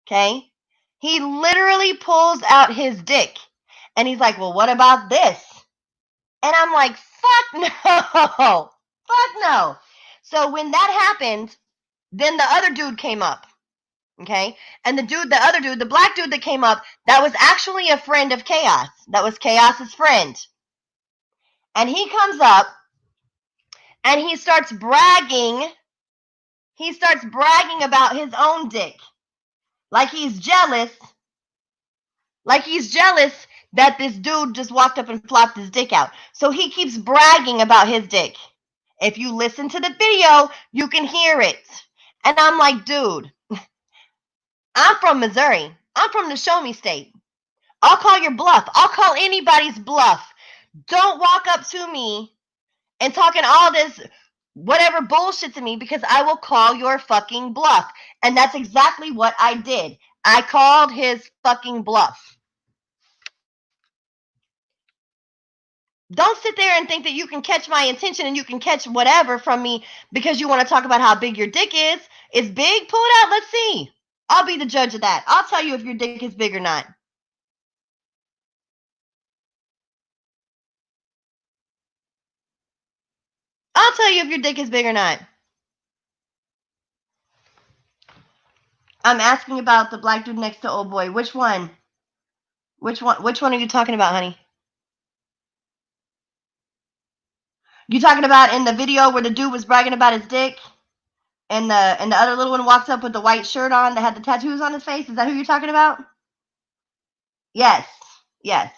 Speaker 1: Okay? He literally pulls out his dick. And he's like, well, what about this? And I'm like, fuck no. Fuck no. So when that happened, then the other dude came up. Okay? And the other dude, the black dude that came up, that was actually a friend of Chaos. That was Chaos's friend. And he comes up and he starts bragging. He starts bragging about his own dick. Like he's jealous. Like he's jealous that this dude just walked up and flopped his dick out. So he keeps bragging about his dick. If you listen to the video, you can hear it. And I'm like, dude, I'm from Missouri. I'm from the Show Me State. I'll call your bluff. I'll call anybody's bluff. Don't walk up to me and talking all this whatever bullshit to me because I will call your fucking bluff. And that's exactly what I did. I called his fucking bluff. Don't sit there and think that you can catch my attention and you can catch whatever from me because you want to talk about how big your dick is. It's big? Pull it out. Let's see. I'll be the judge of that. I'll tell you if your dick is big or not. I'll tell you if your dick is big or not. I'm asking about the black dude next to old boy. Which one? Which one are you talking about, honey? You talking about in the video where the dude was bragging about his dick? And the other little one walks up with the white shirt on that had the tattoos on his face? Is that who you're talking about? Yes. Yes.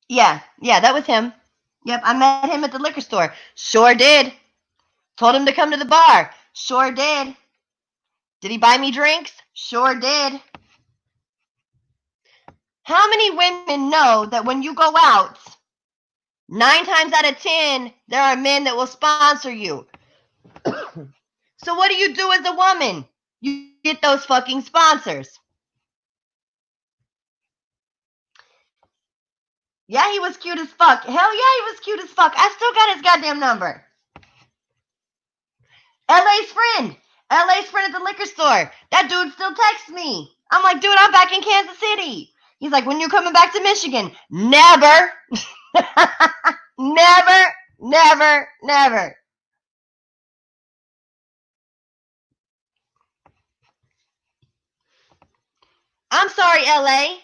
Speaker 1: Yeah, that was him. Yep, I met him at the liquor store. Sure did. Told him to come to the bar. Sure did. Did he buy me drinks? Sure did. How many women know that when you go out, 9 times out of 10, there are men that will sponsor you? So what do you do as a woman? You get those fucking sponsors. Yeah, he was cute as fuck. Hell yeah, he was cute as fuck. I still got his goddamn number. LA's friend at the liquor store. That dude still texts me. I'm like, dude, I'm back in Kansas City. He's like, when you coming back to Michigan? Never. Never, never, never. I'm sorry, LA.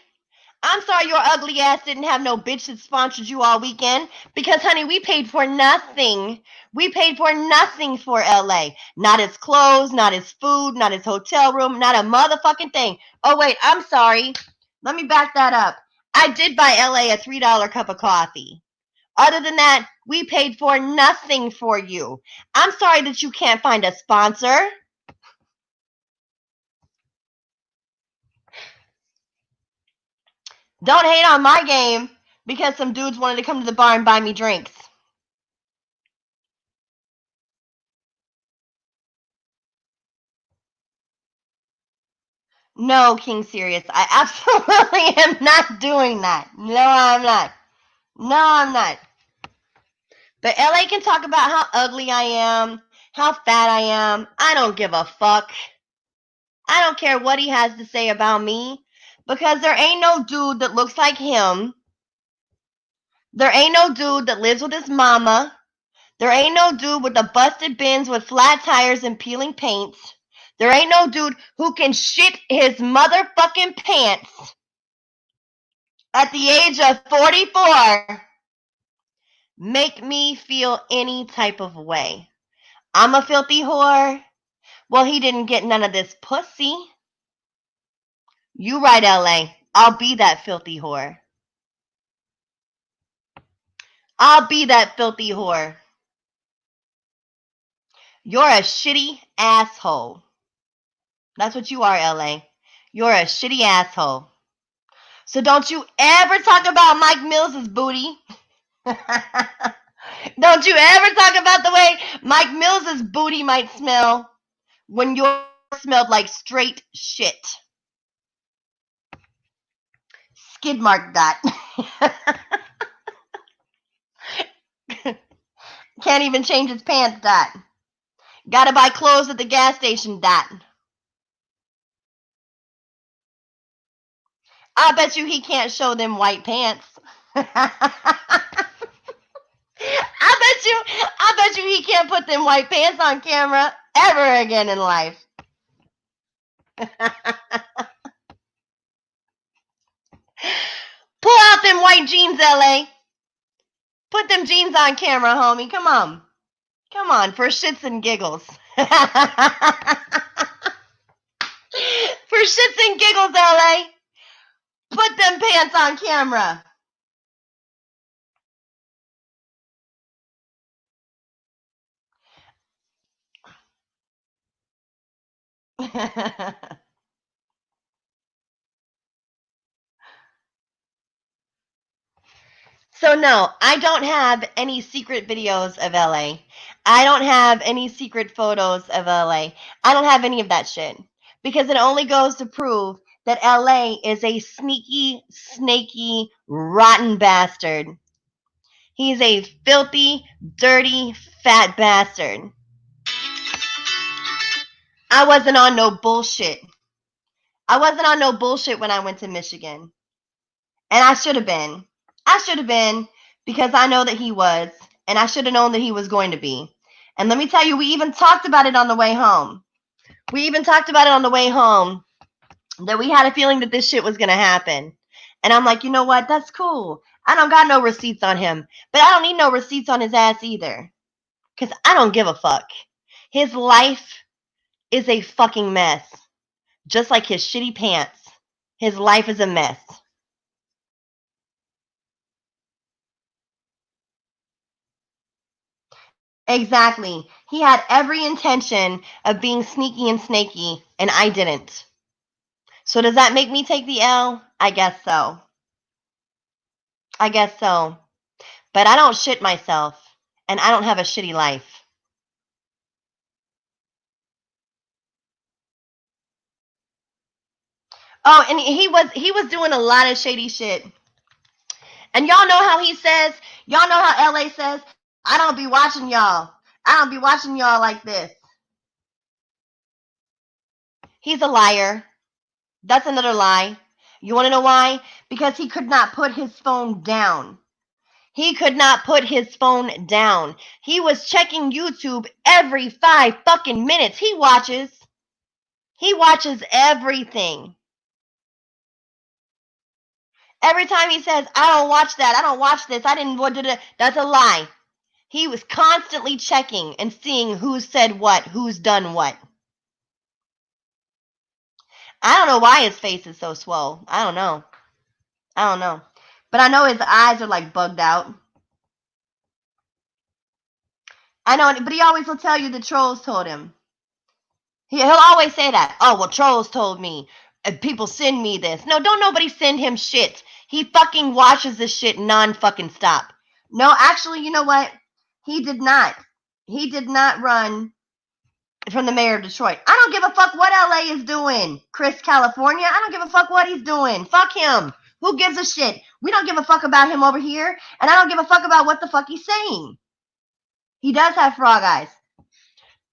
Speaker 1: I'm sorry your ugly ass didn't have no bitch that sponsored you all weekend. Because, honey, we paid for nothing. We paid for nothing for LA. Not his clothes, not his food, not his hotel room, not a motherfucking thing. Oh, wait, I'm sorry. Let me back that up. I did buy LA a $3 cup of coffee. Other than that, we paid for nothing for you. I'm sorry that you can't find a sponsor. Don't hate on my game because some dudes wanted to come to the bar and buy me drinks. No, King Sirius, I absolutely am not doing that. No, I'm not. No, I'm not. But LA can talk about how ugly I am, how fat I am. I don't give a fuck. I don't care what he has to say about me because there ain't no dude that looks like him. There ain't no dude that lives with his mama. There ain't no dude with the busted bins with flat tires and peeling paint. There ain't no dude who can shit his motherfucking pants at the age of 44 make me feel any type of way. I'm a filthy whore. Well, he didn't get none of this pussy. You right, LA. I'll be that filthy whore. I'll be that filthy whore. You're a shitty asshole. That's what you are, LA. You're a shitty asshole. So don't you ever talk about Mike Mills's booty. Don't you ever talk about the way Mike Mills's booty might smell when yours smelled like straight shit. Skid mark dot. Can't even change his pants dot. Gotta buy clothes at the gas station dot. I bet you he can't show them white pants. I bet you he can't put them white pants on camera ever again in life. Pull out them white jeans, LA. Put them jeans on camera, homie. Come on. Come on, for shits and giggles. For shits and giggles, LA. Put them pants on camera. So no, I don't have any secret videos of LA. I don't have any secret photos of LA. I don't have any of that shit. Because it only goes to prove that LA is a sneaky, snaky, rotten bastard. He's a filthy, dirty, fat bastard. I wasn't on no bullshit. I wasn't on no bullshit when I went to Michigan. And I should have been. I should have been because I know that he was. And I should have known that he was going to be. And let me tell you, we even talked about it on the way home. That we had a feeling that this shit was going to happen. And I'm like, you know what? That's cool. I don't got no receipts on him. But I don't need no receipts on his ass either. Because I don't give a fuck. His life is a fucking mess. Just like his shitty pants. His life is a mess. Exactly. He had every intention of being sneaky and snaky, and I didn't. So does that make me take the L? I guess so. I guess so. But I don't shit myself, and I don't have a shitty life. Oh, and he was doing a lot of shady shit. And y'all know how he says, y'all know how LA says, I don't be watching y'all. I don't be watching y'all like this. He's a liar. That's another lie. You want to know why? Because he could not put his phone down. He could not put his phone down. He was checking YouTube every 5 fucking minutes. He watches everything. Every time he says, I don't watch that, I don't watch this, I didn't, that's a lie. He was constantly checking and seeing who said what, who's done what. I don't know why his face is so swole. I don't know. But I know his eyes are like bugged out. I know, but he always will tell you the trolls told him. He'll always say that. Oh, well, trolls told me. People send me this. No, don't nobody send him shit. He fucking watches this shit non-fucking stop. No, actually, you know what? He did not. He did not run from the mayor of Detroit. I don't give a fuck what LA is doing. Chris, California. I don't give a fuck what he's doing. Fuck him. Who gives a shit? We don't give a fuck about him over here, and I don't give a fuck about what the fuck he's saying. He does have frog eyes.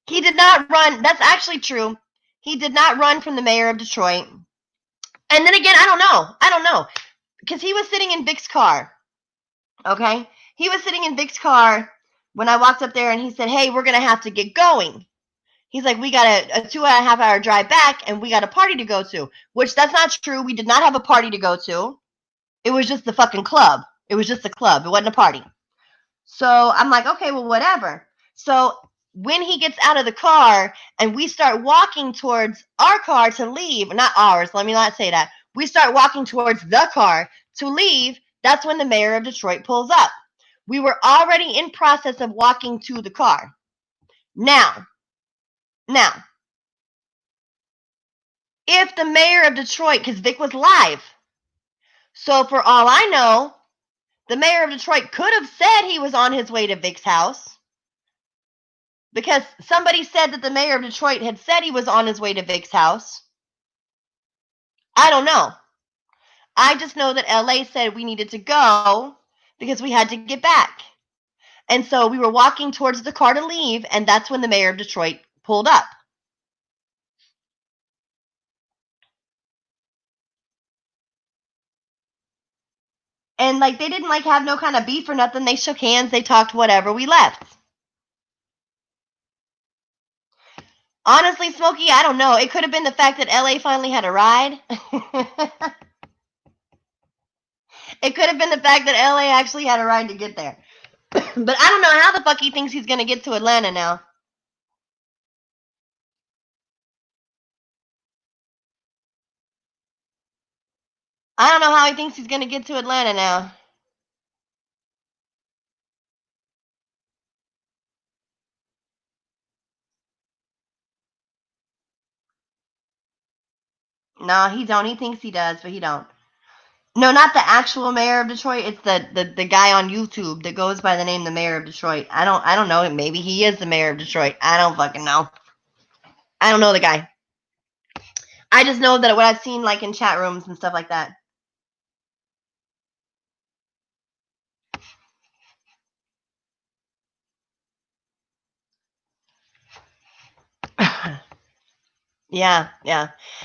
Speaker 1: He did not run. That's actually true. He did not run from the mayor of Detroit. And then again, I don't know. Because he was sitting in Vic's car. Okay? He was sitting in Vic's car when I walked up there and he said, hey, we're going to have to get going. He's like, we got a 2.5 hour drive back and we got a party to go to. Which that's not true. We did not have a party to go to. It was just the fucking club. It was just a club. It wasn't a party. So I'm like, okay, well, whatever. So when he gets out of the car and we start walking towards our car to leave, not ours, let me not say that. We start walking towards the car to leave. That's when the mayor of Detroit pulls up. We were already in process of walking to the car. Now, if the mayor of Detroit, because Vic was live, so for all I know, the mayor of Detroit could have said he was on his way to Vic's house. Because somebody said that the mayor of Detroit had said he was on his way to Vic's house. I don't know. I just know that LA said we needed to go because we had to get back. And so we were walking towards the car to leave, and that's when the mayor of Detroit pulled up. And like they didn't like have no kind of beef or nothing. They shook hands, they talked, whatever. We left. Honestly, Smokey, I don't know. It could have been the fact that LA finally had a ride. It could have been the fact that LA actually had a ride to get there. But I don't know how the fuck he thinks he's going to get to Atlanta now. I don't know how he thinks he's going to get to Atlanta now. No, he don't. He thinks he does, but he don't. No, not the actual mayor of Detroit. It's the guy on YouTube that goes by the name the mayor of Detroit. I don't know. Maybe he is the mayor of Detroit. I don't fucking know. I don't know the guy. I just know that what I've seen like in chat rooms and stuff like that. Yeah.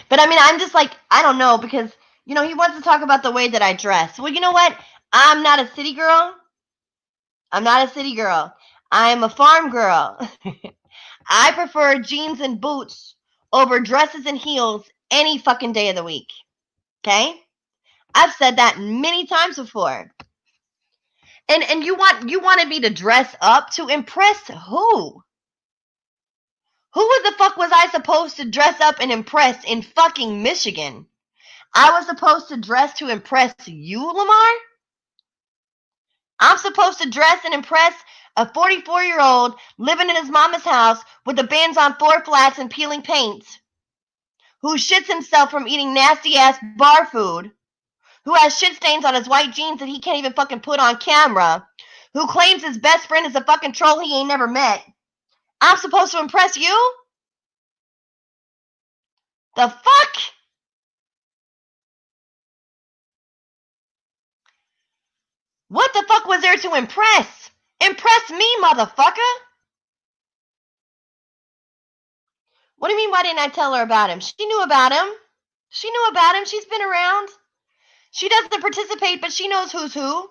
Speaker 1: But I mean, I'm just like, I don't know, because, you know, he wants to talk about the way that I dress. Well, you know what? I'm not a city girl. I'm a farm girl. I prefer jeans and boots over dresses and heels any fucking day of the week. Okay? I've said that many times before. And you wanted me to dress up to impress who? Who the fuck was I supposed to dress up and impress in fucking Michigan? I was supposed to dress to impress you, Lamar? I'm supposed to dress and impress a 44-year-old living in his mama's house with the bands on 4 flats and peeling paint, who shits himself from eating nasty-ass bar food, who has shit stains on his white jeans that he can't even fucking put on camera, who claims his best friend is a fucking troll he ain't never met. I'm supposed to impress you? The fuck? What the fuck was there to impress? Impress me, motherfucker! What do you mean, why didn't I tell her about him? She knew about him. She knew about him. She's been around. She doesn't participate, but she knows who's who.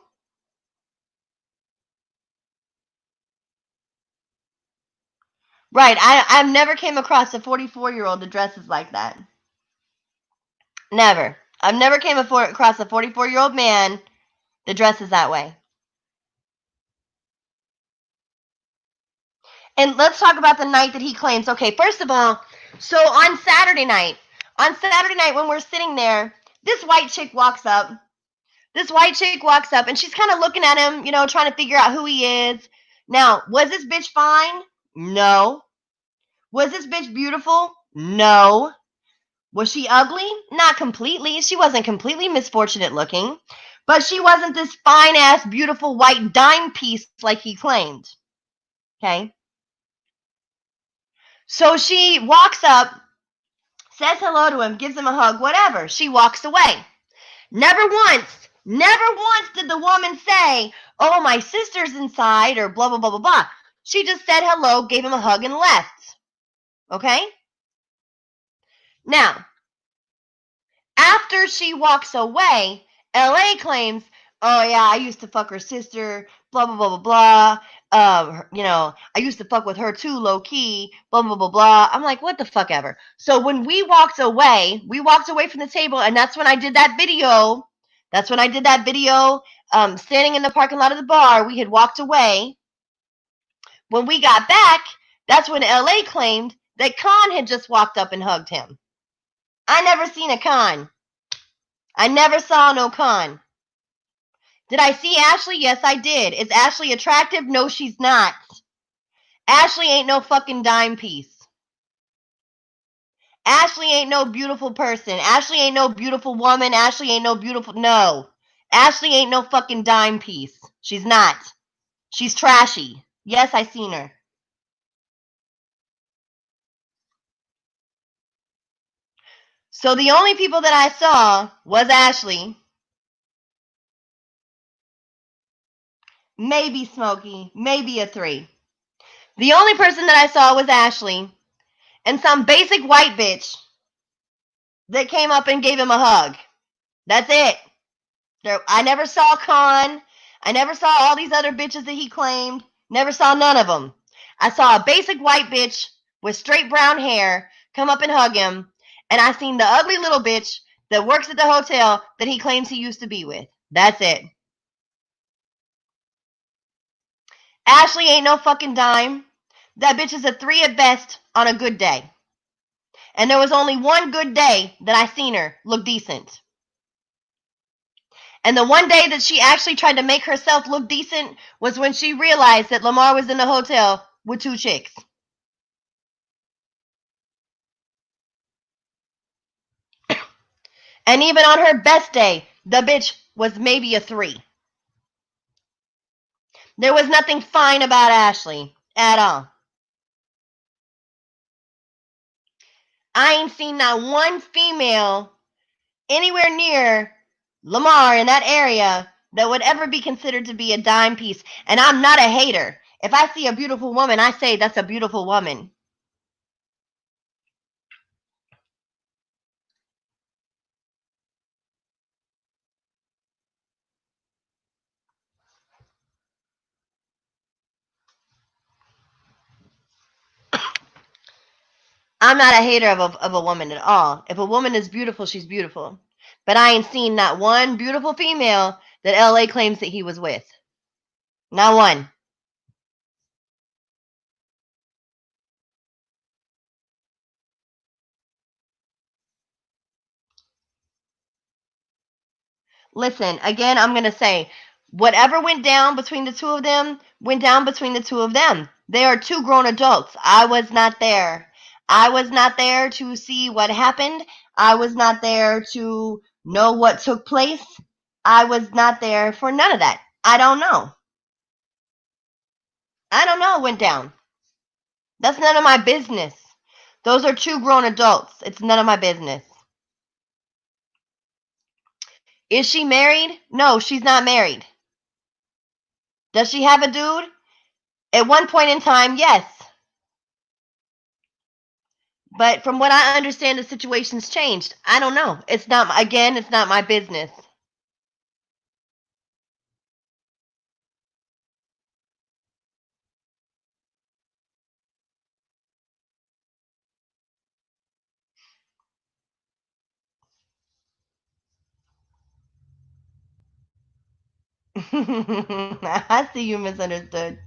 Speaker 1: Right. I've never came across a 44-year-old that dresses like that. Never. I've never came across a 44-year-old man that dresses that way. And let's talk about the night that he claims. Okay, first of all, so on Saturday night when we're sitting there, this white chick walks up. And she's kind of looking at him, trying to figure out who he is. Now, was this bitch fine? No. Was this bitch beautiful? No. Was she ugly? Not completely. She wasn't completely misfortunate looking, but she wasn't this fine-ass, beautiful white dime piece like he claimed. Okay? So she walks up, says hello to him, gives him a hug, whatever. She walks away. Never once did the woman say, oh, my sister's inside, or blah, blah, blah, blah, blah. She just said hello, gave him a hug, and left. Okay? Now, after she walks away, LA claims, oh, yeah, I used to fuck her sister, blah, blah, blah, blah, blah. I used to fuck with her too, low key, blah, blah, blah, blah. I'm like, what the fuck ever. So when we walked away from the table, and that's when I did that video. Standing in the parking lot of the bar. We had walked away. When we got back, that's when LA claimed that Khan had just walked up and hugged him. I never seen a Khan. I never saw no Khan. Did I see Ashley? Yes, I did. Is Ashley attractive? No, she's not. Ashley ain't no fucking dime piece. Ashley ain't no beautiful person. Ashley ain't no beautiful woman. Ashley ain't no beautiful... No. Ashley ain't no fucking dime piece. She's not. She's trashy. Yes, I seen her. So the only people that I saw was Ashley. Maybe Smokey. Maybe a 3. The only person that I saw was Ashley. And some basic white bitch that came up and gave him a hug. That's it. I never saw Khan. I never saw all these other bitches that he claimed. Never saw none of them. I saw a basic white bitch with straight brown hair come up and hug him. And I seen the ugly little bitch that works at the hotel that he claims he used to be with. That's it. Ashley ain't no fucking dime. That bitch is a 3 at best on a good day. And there was only one good day that I seen her look decent. And the one day that she actually tried to make herself look decent was when she realized that Lamar was in the hotel with 2 chicks. And even on her best day, the bitch was maybe a 3. There was nothing fine about Ashley at all. I ain't seen not one female anywhere near Lamar in that area that would ever be considered to be a dime piece. And I'm not a hater. If I see a beautiful woman, I say that's a beautiful woman. I'm not a hater of a woman at all. If a woman is beautiful, she's beautiful. But I ain't seen not one beautiful female that LA claims that he was with. Not one. Listen, again, I'm going to say, whatever went down between the two of them, went down between the two of them. They are 2 grown adults. I was not there. I was not there to see what happened. I was not there to know what took place. I was not there for none of that. I don't know. I don't know what went down. That's none of my business. Those are two grown adults. It's none of my business. Is she married? No, she's not married. Does she have a dude? At one point in time, yes. But from what I understand, the situation's changed. I don't know. It's not my business. I see you misunderstood.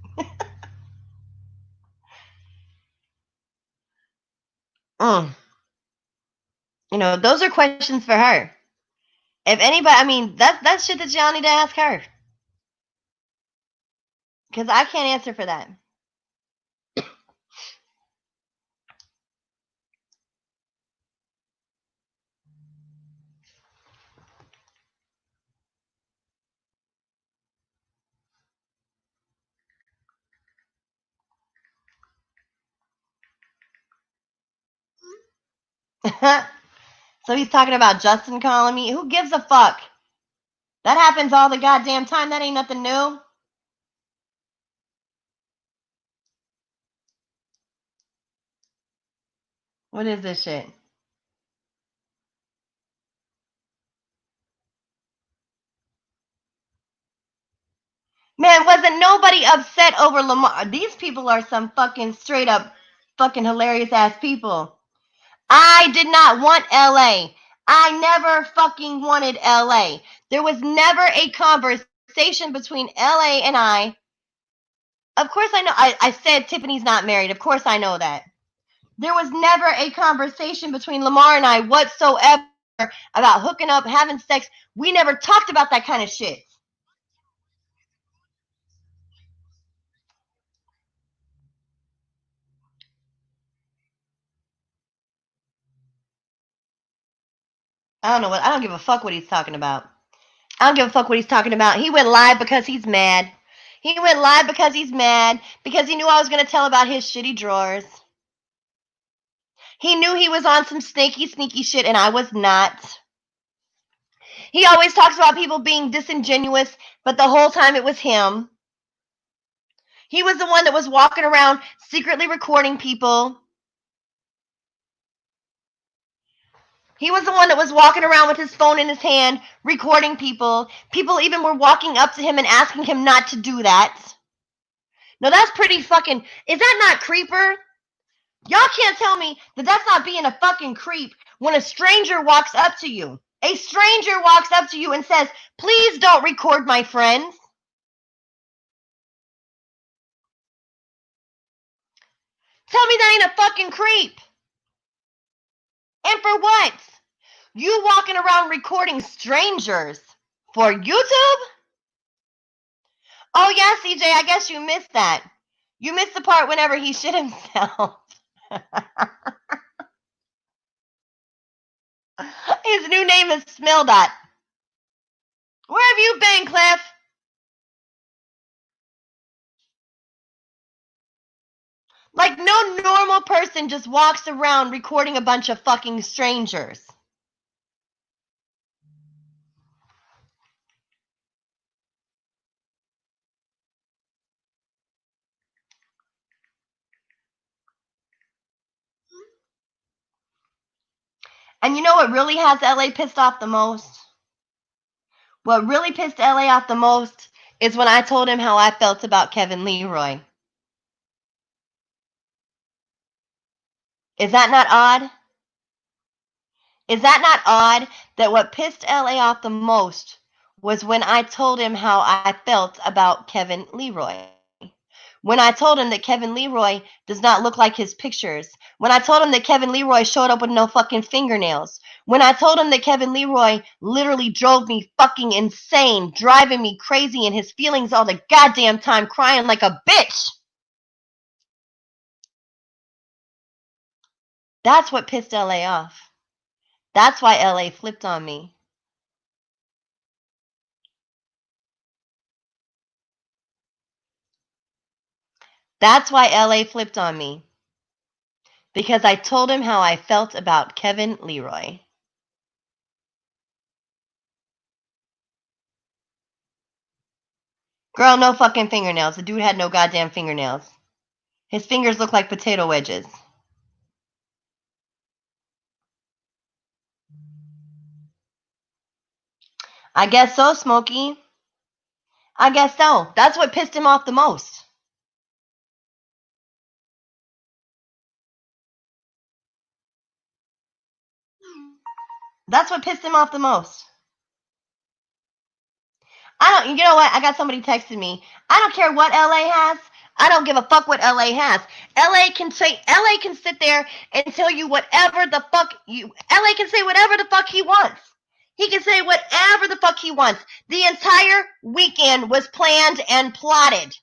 Speaker 1: Mm. Those are questions for her. If anybody, I mean, that's shit that y'all need to ask her. Because I can't answer for that. So he's talking about Justin calling me. Who gives a fuck? That happens all the goddamn time. That ain't nothing new. What is this shit? Man, wasn't nobody upset over Lamar? These people are some fucking straight up fucking hilarious ass people. I did not want LA. I never fucking wanted LA. There was never a conversation between LA and I. Of course I know. I said Tiffany's not married. Of course I know that. There was never a conversation between Lamar and I whatsoever about hooking up, having sex. We never talked about that kind of shit. I don't give a fuck what he's talking about. I don't give a fuck what he's talking about. He went live because he's mad. He went live because he's mad because he knew I was going to tell about his shitty drawers. He knew he was on some snaky, sneaky shit, and I was not. He always talks about people being disingenuous, but the whole time it was him. He was the one that was walking around secretly recording people. He was the one that was walking around with his phone in his hand, recording people. People even were walking up to him and asking him not to do that. Now that's pretty fucking. Is that not creeper? Y'all can't tell me that that's not being a fucking creep when a stranger walks up to you. A stranger walks up to you and says, please don't record my friends. Tell me that ain't a fucking creep. And for what? You walking around recording strangers for YouTube? Oh, yeah, CJ, I guess you missed that. You missed the part whenever he shit himself. His new name is Smelldot. Where have you been, Cliff? Like, no normal person just walks around recording a bunch of fucking strangers. And you know what really has LA pissed off the most? What really pissed LA off the most is when I told him how I felt about Kevin Leroy. Is that not odd? Is that not odd that what pissed LA off the most was when I told him how I felt about Kevin Leroy? When I told him that Kevin Leroy does not look like his pictures. When I told him that Kevin Leroy showed up with no fucking fingernails. When I told him that Kevin Leroy literally drove me fucking insane, driving me crazy in his feelings all the goddamn time, crying like a bitch. That's what pissed LA off. That's why LA flipped on me. That's why LA flipped on me. Because I told him how I felt about Kevin Leroy. Girl, no fucking fingernails. The dude had no goddamn fingernails. His fingers look like potato wedges. I guess so, Smokey. I guess so. That's what pissed him off the most. That's what pissed him off the most. You know what? I got somebody texting me. I don't care what LA has. I don't give a fuck what LA has. LA can sit there and tell you whatever the fuck LA can say whatever the fuck he wants. He can say whatever the fuck he wants. The entire weekend was planned and plotted.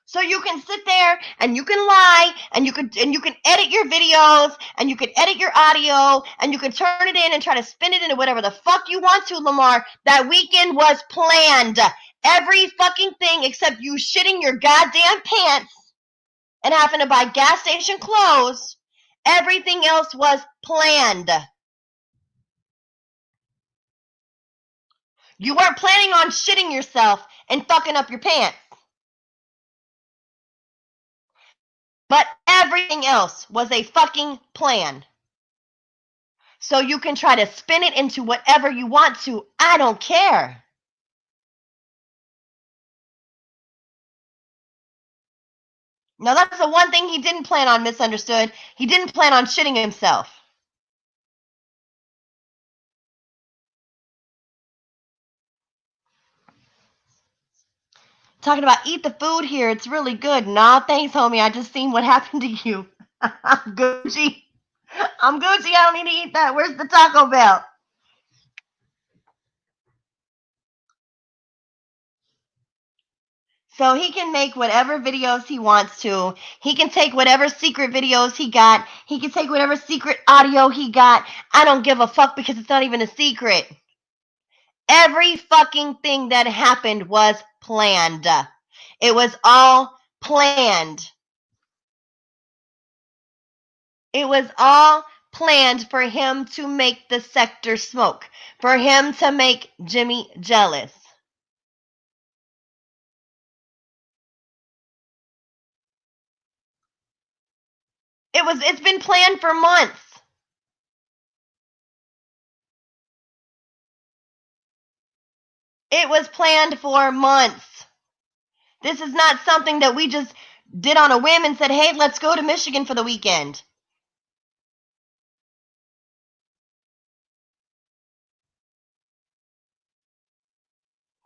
Speaker 1: So you can sit there and you can lie and you can edit your videos and you can edit your audio and you can turn it in and try to spin it into whatever the fuck you want to, Lamar. That weekend was planned. Every fucking thing except you shitting your goddamn pants and having to buy gas station clothes. Everything else was planned. You weren't planning on shitting yourself and fucking up your pants. But everything else was a fucking plan. So you can try to spin it into whatever you want to. I don't care. Now that's the one thing he didn't plan on, misunderstood. He didn't plan on shitting himself. Talking about eat the food here. It's really good. Nah, thanks, homie. I just seen what happened to you. I'm Gucci. I'm Gucci. I don't need to eat that. Where's the Taco Bell? So he can make whatever videos he wants to. He can take whatever secret videos he got. He can take whatever secret audio he got. I don't give a fuck because it's not even a secret. Every fucking thing that happened was planned. It was all planned. It was all planned for him to make the sector smoke, for him to make Jimmy jealous. It's been planned for months. It was planned for months. This is not something that we just did on a whim and said, hey, let's go to Michigan for the weekend.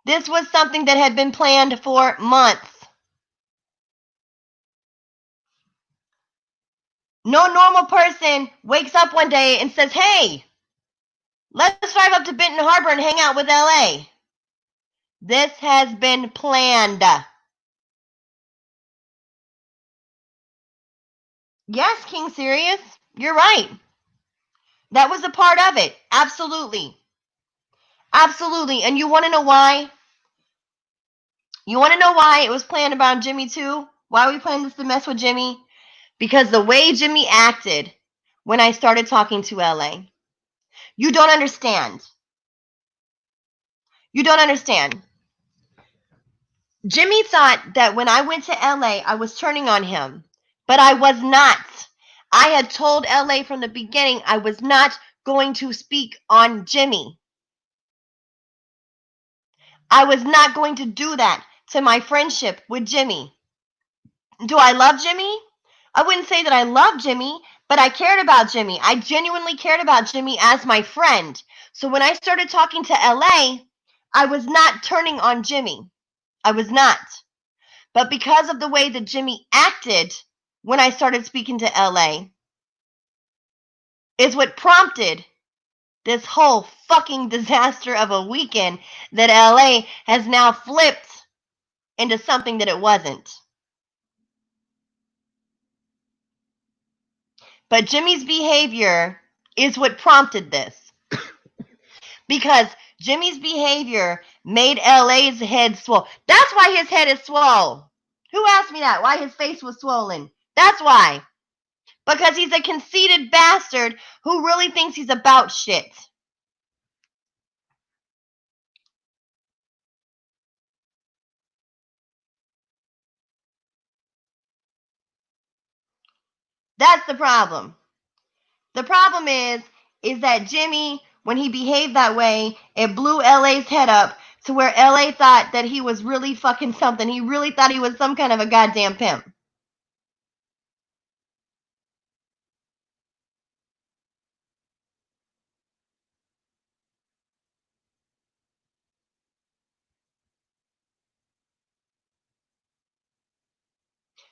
Speaker 1: This was something that had been planned for months. No normal person wakes up one day and says, hey, let's drive up to Benton Harbor and hang out with LA. This has been planned. Yes, King Sirius, you're right. That was a part of it. Absolutely. Absolutely. And you want to know why? You want to know why it was planned about Jimmy too? Why we planned this to mess with Jimmy? Because the way Jimmy acted when I started talking to LA. You don't understand. You don't understand. Jimmy thought that when I went to LA, I was turning on him. But I was not. I had told LA from the beginning I was not going to speak on Jimmy. I was not going to do that to my friendship with Jimmy. Do I love Jimmy? I wouldn't say that I love Jimmy, but I cared about Jimmy. I genuinely cared about Jimmy as my friend. So when I started talking to LA, I was not turning on Jimmy. I was not. But because of the way that Jimmy acted when I started speaking to LA is what prompted this whole fucking disaster of a weekend that LA has now flipped into something that it wasn't. But Jimmy's behavior is what prompted this. Because Jimmy's behavior made LA's head swell. That's why his head is swole. Who asked me that? Why his face was swollen? That's why. Because he's a conceited bastard who really thinks he's about shit. That's the problem. The problem is that Jimmy, when he behaved that way, it blew LA's head up to where LA thought that he was really fucking something. He really thought he was some kind of a goddamn pimp.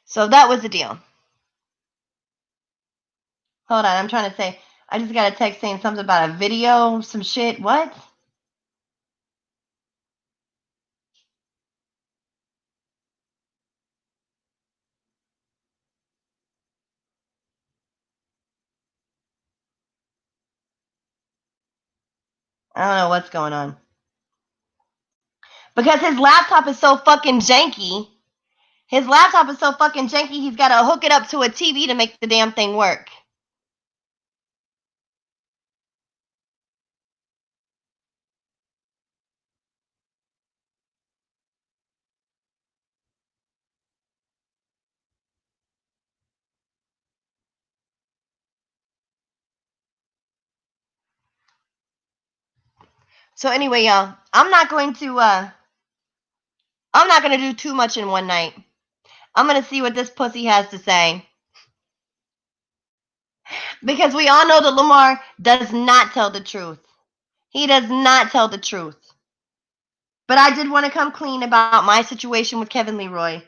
Speaker 1: So that was the deal. Hold on, I'm trying to say, I just got a text saying something about a video, some shit. What? I don't know what's going on. Because his laptop is so fucking janky. His laptop is so fucking janky, he's got to hook it up to a TV to make the damn thing work. So anyway, y'all, I'm not going to do too much in one night. I'm going to see what this pussy has to say. Because we all know that Lamar does not tell the truth. He does not tell the truth. But I did want to come clean about my situation with Kevin Leroy.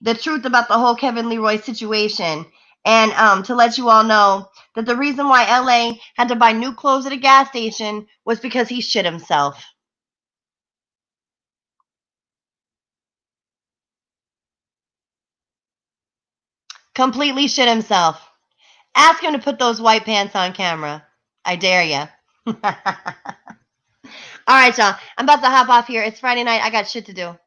Speaker 1: The truth about the whole Kevin Leroy situation. And to let you all know that the reason why LA had to buy new clothes at a gas station was because he shit himself. Completely shit himself. Ask him to put those white pants on camera. I dare ya. All right, y'all. I'm about to hop off here. It's Friday night. I got shit to do.